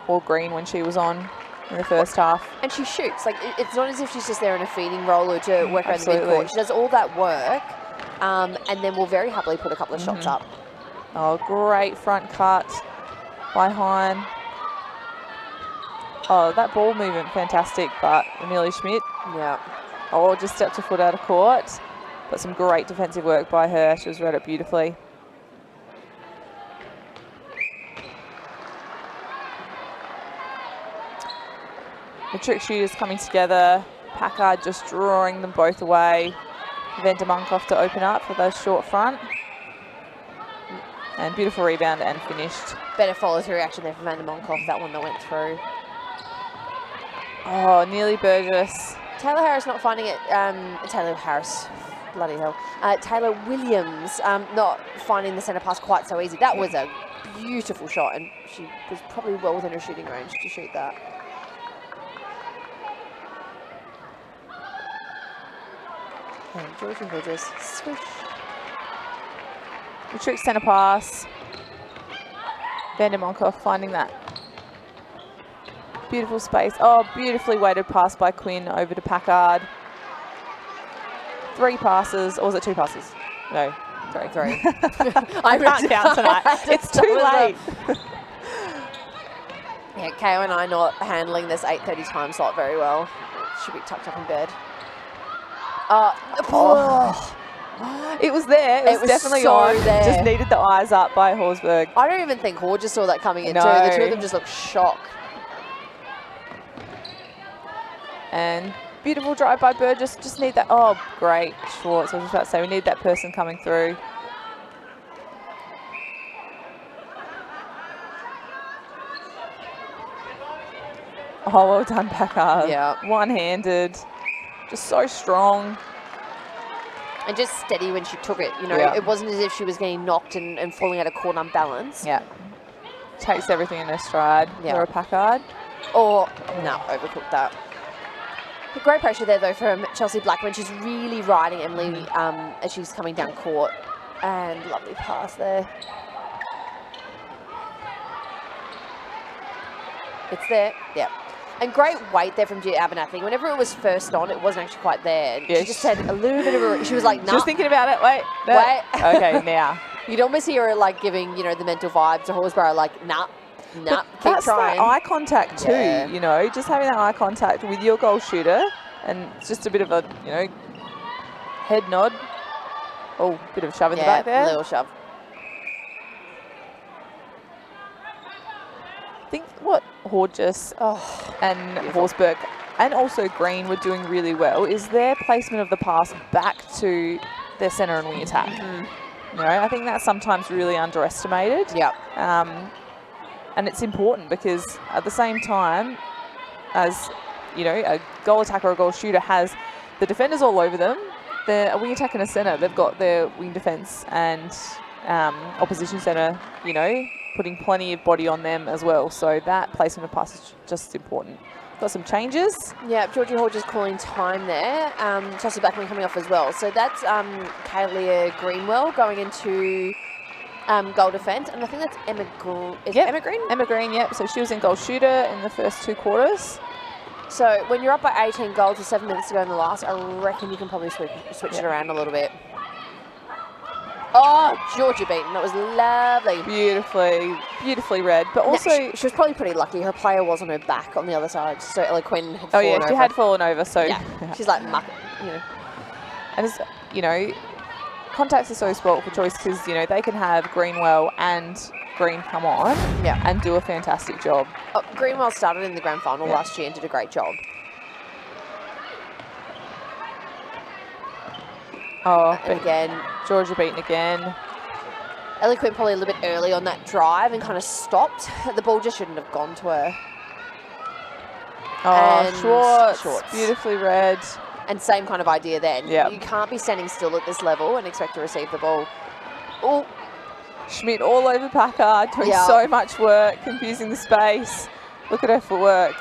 or Green when she was on in the first half. And she shoots. Like, it's not as if she's just there in a feeding role or to work around the midcourt. She does all that work and then will very happily put a couple of shots up. Oh, great front cut by Hine. Oh, that ball movement, fantastic, but Amelia Schmidt. Yeah. Oh, just stepped her foot out of court. But some great defensive work by her. She was read it beautifully. The trick shooters coming together. Packard just drawing them both away. Van der Monkoff to open up for those short front. And beautiful rebound and finished. Better follow-through action there from Van der Monkoff, that one that went through. Oh, nearly Burgess. Taylor Harris not finding it. Taylor Harris, bloody hell. Taylor Williams not finding the centre pass quite so easy. That was a beautiful shot, and she was probably well within her shooting range to shoot that. And Georgie Horges, swish. The trick centre pass. Van der Monkoff finding that beautiful space. Oh, beautifully weighted pass by Quinn over to Packard. 3 passes, or was it 2 passes? No, sorry, 3. I can't count tonight. It's too late. Yeah, Kay and I not handling this 8:30 time slot very well. Should be tucked up in bed. It was there. It was definitely so on. there. Just needed the eyes up by Horsburgh. I don't even think Horges saw that coming in too. No. The two of them just looked shocked. And beautiful drive by Burgess. Just need that. Oh, great. Schwartz. I was just about to say, we need that person coming through. Oh, well done, Packard. Yeah. One-handed. Just so strong. And just steady when she took it, you know. Yeah. It wasn't as if she was getting knocked and falling out of court unbalanced. Yeah. takes everything in her stride. Yeah. Laura Packard. Or, no, overcooked that. Great pressure there, though, from Chelsea Blackman. She's really riding Emily as she's coming down court. And lovely pass there. It's there. Yeah. And great weight there from Gia Abernathy. Whenever it was first on, it wasn't actually quite there. Yeah, She just had a little bit of a... She was like, nah. She was thinking about it. Wait. No. Wait. Okay, now. You'd almost hear her, like, giving, you know, the mental vibes to Horsburgh, like, nah, keep That's trying. that eye contact too, Yeah. you know, just having that eye contact with your goal shooter, and it's just a bit of a, you know, head nod. Oh, bit of a shove in the back there. Little shove. I think what Horges and Horsburgh and also Green were doing really well is their placement of the pass back to their centre and wing attack. You know, I think that's sometimes really underestimated. Yep. And it's important because at the same time as, you know, a goal attacker or a goal shooter has the defenders all over them, a wing attack and a centre, they've got their wing defence and opposition centre, you know, putting plenty of body on them as well. So that placement of pass is just important. Got some changes. Yeah, Georgie Hodges calling time there. Chelsea Blackman coming off as well. So that's Kaylia Greenwell going into goal defence. And I think that's Emma Green. Emma Green? Emma Green, yep. So she was in goal shooter in the first 2 quarters. So when you're up by 18 goals with 7 minutes to go in the last, I reckon you can probably switch it around a little bit. Oh, Georgia beaten. That was lovely. Beautifully read. But also... she was probably pretty lucky. Her player was on her back on the other side. So Ella Quinn had Oh, fallen yeah, over. she had fallen over. So Yeah, she's like, muck, you know. And, it's, you know, Contax are so spoilt for choice because, you know, they can have Greenwell and Green come on and do a fantastic job. Oh, Greenwell started in the grand final last year and did a great job. Oh, And again, Georgia beaten again. Ellie Quinn probably a little bit early on that drive and kind of stopped. The ball just shouldn't have gone to her. Oh, And Schwartz. Beautifully read. And same kind of idea then. Yep. You can't be standing still at this level and expect to receive the ball. Oh, Schmidt all over Packard, doing so much work, confusing the space. Look at her footwork.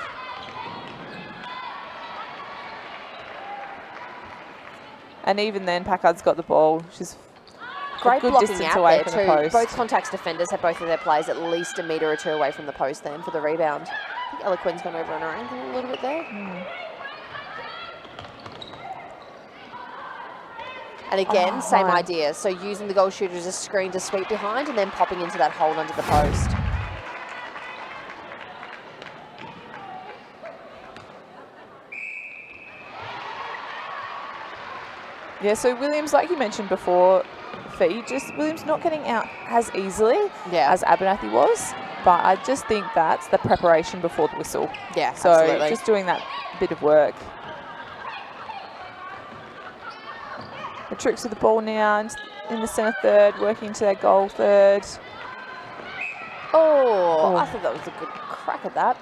And even then, Packard's got the ball. She's great a good blocking distance out away there from too. the post. Both Contax defenders had both of their players at least a metre or two away from the post then for the rebound. I think Ella Quinn's gone over on her ankle a little bit there. And again, same idea. So using the goal shooter as a screen to sweep behind and then popping into that hole under the post. Yeah, so Williams, like you mentioned before, Williams not getting out as easily as Abernathy was, but I just think that's the preparation before the whistle. Yeah, so absolutely. Just doing that bit of work. Matrics with the ball now in the centre third, working into their goal third. Oh, I thought that was a good crack at that.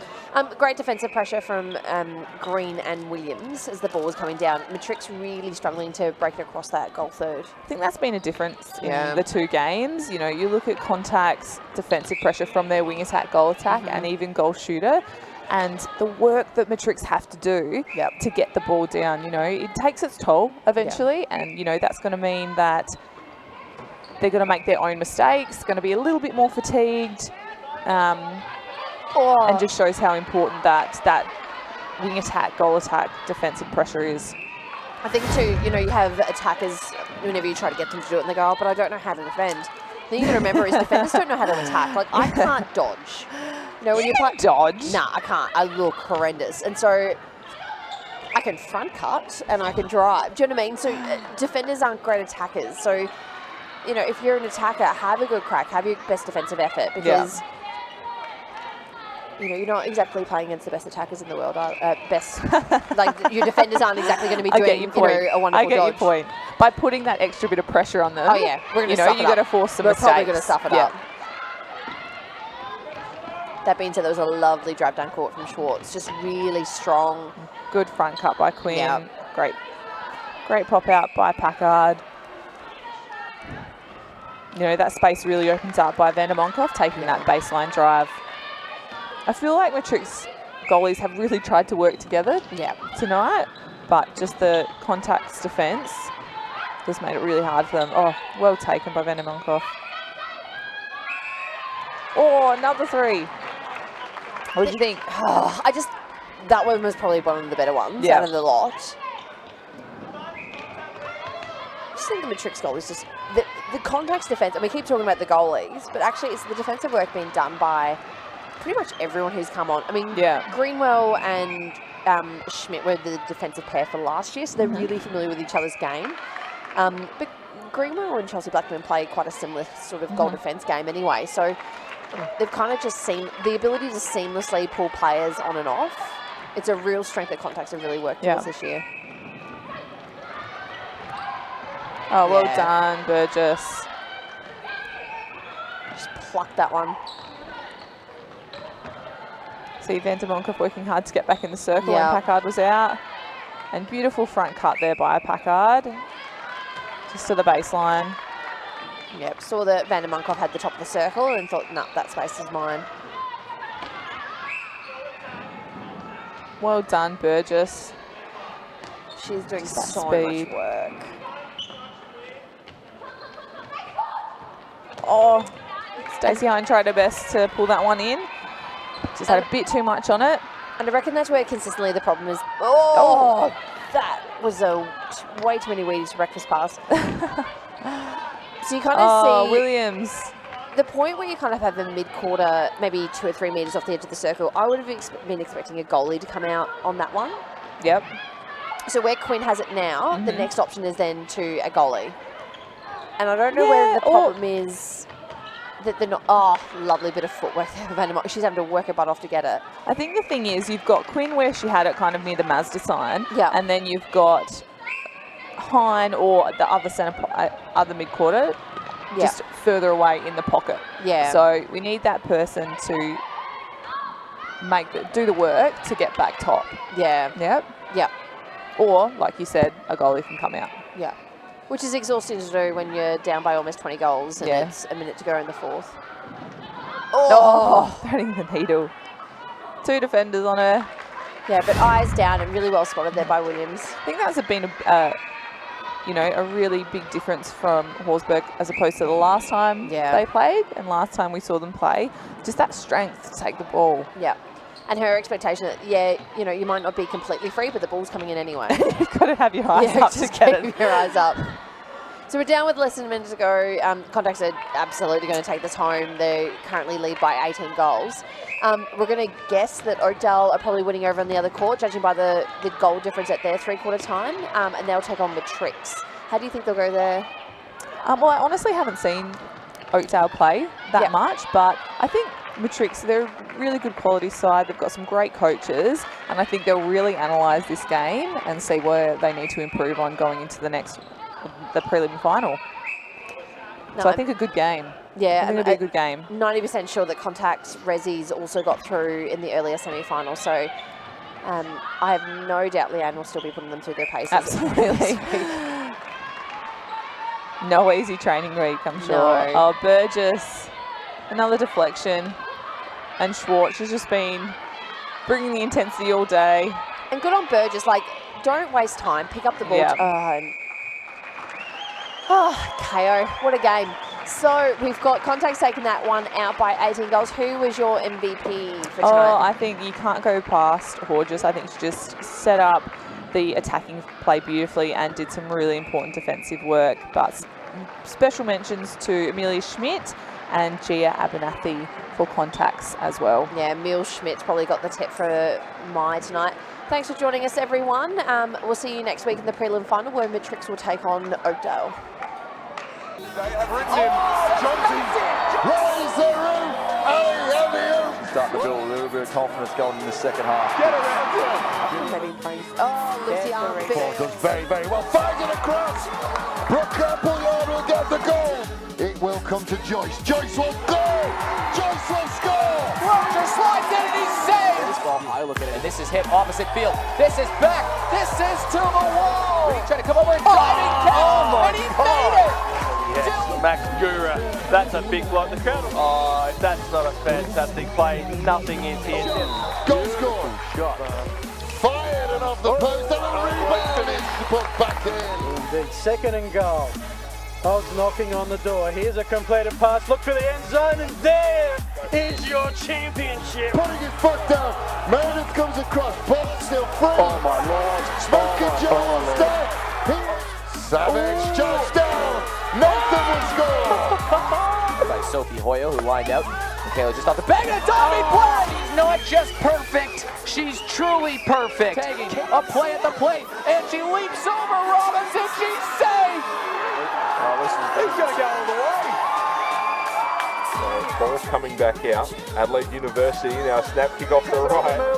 Great defensive pressure from Green and Williams as the ball was coming down. Matrix really struggling to break it across that goal third. I think that's been a difference in the 2 games. You know, you look at Contax defensive pressure from their wing attack, goal attack, and even goal shooter. And the work that Matrix have to do to get the ball down, you know, it takes its toll eventually. And, you know, that's going to mean that they're going to make their own mistakes, going to be a little bit more fatigued. And just shows how important that wing attack, goal attack, defensive pressure is. I think too, you know, you have attackers, whenever you try to get them to do it and they go, oh, but I don't know how to defend. The thing you got to remember is defenders don't know how to attack. Like, I can't dodge. You know, when you play... Dodge? Nah, I can't. I look horrendous. And so I can front cut and I can drive. Do you know what I mean? So defenders aren't great attackers. So, you know, if you're an attacker, have a good crack. Have your best defensive effort because... You know, you're not exactly playing against the best attackers in the world. Like, your defenders aren't exactly going to be doing, you know, a wonderful dodge. I get your point. By putting that extra bit of pressure on them, oh yeah, we're going to stuff it up. You got to force some mistakes. We're probably going to stuff it up. That being said, there was a lovely drive down court from Schwartz. Just really strong. Good front cut by Quinn. Yep. Great pop out by Packard. you know, that space really opens up by Vander Monkoff taking that baseline drive. I feel like Matrix goalies have really tried to work together tonight, but just the Contax defence just made it really hard for them. Oh, well taken by Vander Monkoff. Oh, another 3. What do you think? Oh, that one was probably one of the better ones out of the lot. I just think the Matrix goal is just the Contax defence, and we keep talking about the goalies, but actually it's the defensive work being done by pretty much everyone who's come on. I mean, Greenwell and Schmidt were the defensive pair for last year, so they're really familiar with each other's game. But Greenwell and Chelsea Blackman play quite a similar sort of goal defence game anyway, so they've kind of just seen the ability to seamlessly pull players on and off. It's a real strength that Contax have really worked towards this year. Oh, well done, Burgess. Just plucked that one. See Vander Monkoff working hard to get back in the circle when Packard was out. And beautiful front cut there by Packard. Just to the baseline. Yep, saw that Vander Monkoff had the top of the circle and thought, nah, that space is mine. Well done, Burgess. She's doing so Speed. much work. Oh, Stacey Hine tried her best to pull that one in. Just had a bit too much on it. And I reckon that's where consistently the problem is. Oh, that was way too many Wheaties for breakfast pass. So you kind of see Williams. the point where you kind of have a mid-quarter, maybe 2 or 3 metres off the edge of the circle. I would have been expecting a goalie to come out on that one. Yep. So where Quinn has it now, the next option is then to a goalie. And I don't know whether the problem is that they're not... Oh, lovely bit of footwork there for Vander Monkoff. She's having to work her butt off to get it. I think the thing is you've got Quinn where she had it kind of near the Mazda sign. Yeah. And then you've got Hine or the other other mid-quarter just further away in the pocket. Yeah. So we need that person to do the work to get back top. Yeah. Yep. Yeah. Or, like you said, a goalie can come out. Yeah. Which is exhausting to do when you're down by almost 20 goals and it's a minute to go in the fourth. Oh, threading the needle. 2 defenders on her. Yeah, but eyes down and really well spotted there by Williams. I think that's been a really big difference from Horsburgh as opposed to the last time they played and last time we saw them play. Just that strength to take the ball. Yeah. And her expectation that, you might not be completely free, but the ball's coming in anyway. You've got to have your eyes up to get it. Your eyes up. So we're down with less than a minute to go. Contax are absolutely going to take this home. They currently lead by 18 goals. We're going to guess that Oakdale are probably winning over on the other court, judging by the goal difference at their 3/4 time, and they'll take on Matrix. How do you think they'll go there? Well, I honestly haven't seen Oakdale play that much, but I think Matrix, they're a really good quality side. They've got some great coaches, and I think they'll really analyse this game and see where they need to improve on going into the prelim final. So I think a good game. Yeah, I think it'll be a good game. 90% sure that Contax Rezzies also got through in the earlier semi-final, so I have no doubt Leanne will still be putting them through their paces. Absolutely. No easy training week, I'm sure. No. Oh, Burgess, another deflection. And Schwartz has just been bringing the intensity all day. And good on Burgess, don't waste time. Pick up the ball. Yeah. KO. What a game. So we've got Contax taking that one out by 18 goals. Who was your MVP for tonight? Oh, I think you can't go past Horges. I think she just set up the attacking play beautifully and did some really important defensive work. But special mentions to Amelia Schmidt and Gia Abernathy for Contax as well. Yeah, Emil Schmidt's probably got the tip for my tonight. Thanks for joining us, everyone. We'll see you next week in the prelim final where Matrix will take on Oakdale. They have written him. Raise the roof. Starting to build a little bit of confidence going in the second half. Get around him. Oh, Lucy Armfield. Does very, very well. Fires it across. Brooke Pouillard will get the goal. It will come to Joyce. Joyce will go. Joyce will score. Roger slides in and he's saved. This ball high, look at it. And this is hit opposite field. This is back. This is to the wall. He's trying to come over and diving catch. And he made it. Max Gura, that's a big block. The crowd, oh, if that's not a fantastic play, nothing is here. Goal scored. Shot. Fired and off the post, and a rebound is put back in. Indeed, second and goal. Hogs knocking on the door. Here's a completed pass. Look for the end zone, and there is your championship. Putting his foot down. Meredith comes across. Ball still free. Oh my lord. Smoke and Joe instead. Savage just down. Nothing will score. By Sophie Hoyle, who lined out. Michaela just off the bag, and a diving play! She's not just perfect, she's truly perfect. Tagging a play at the plate, and she leaps over Robinson, she's safe! He's going to go all the way. Ball coming back out. Adelaide University now snap kick off the right.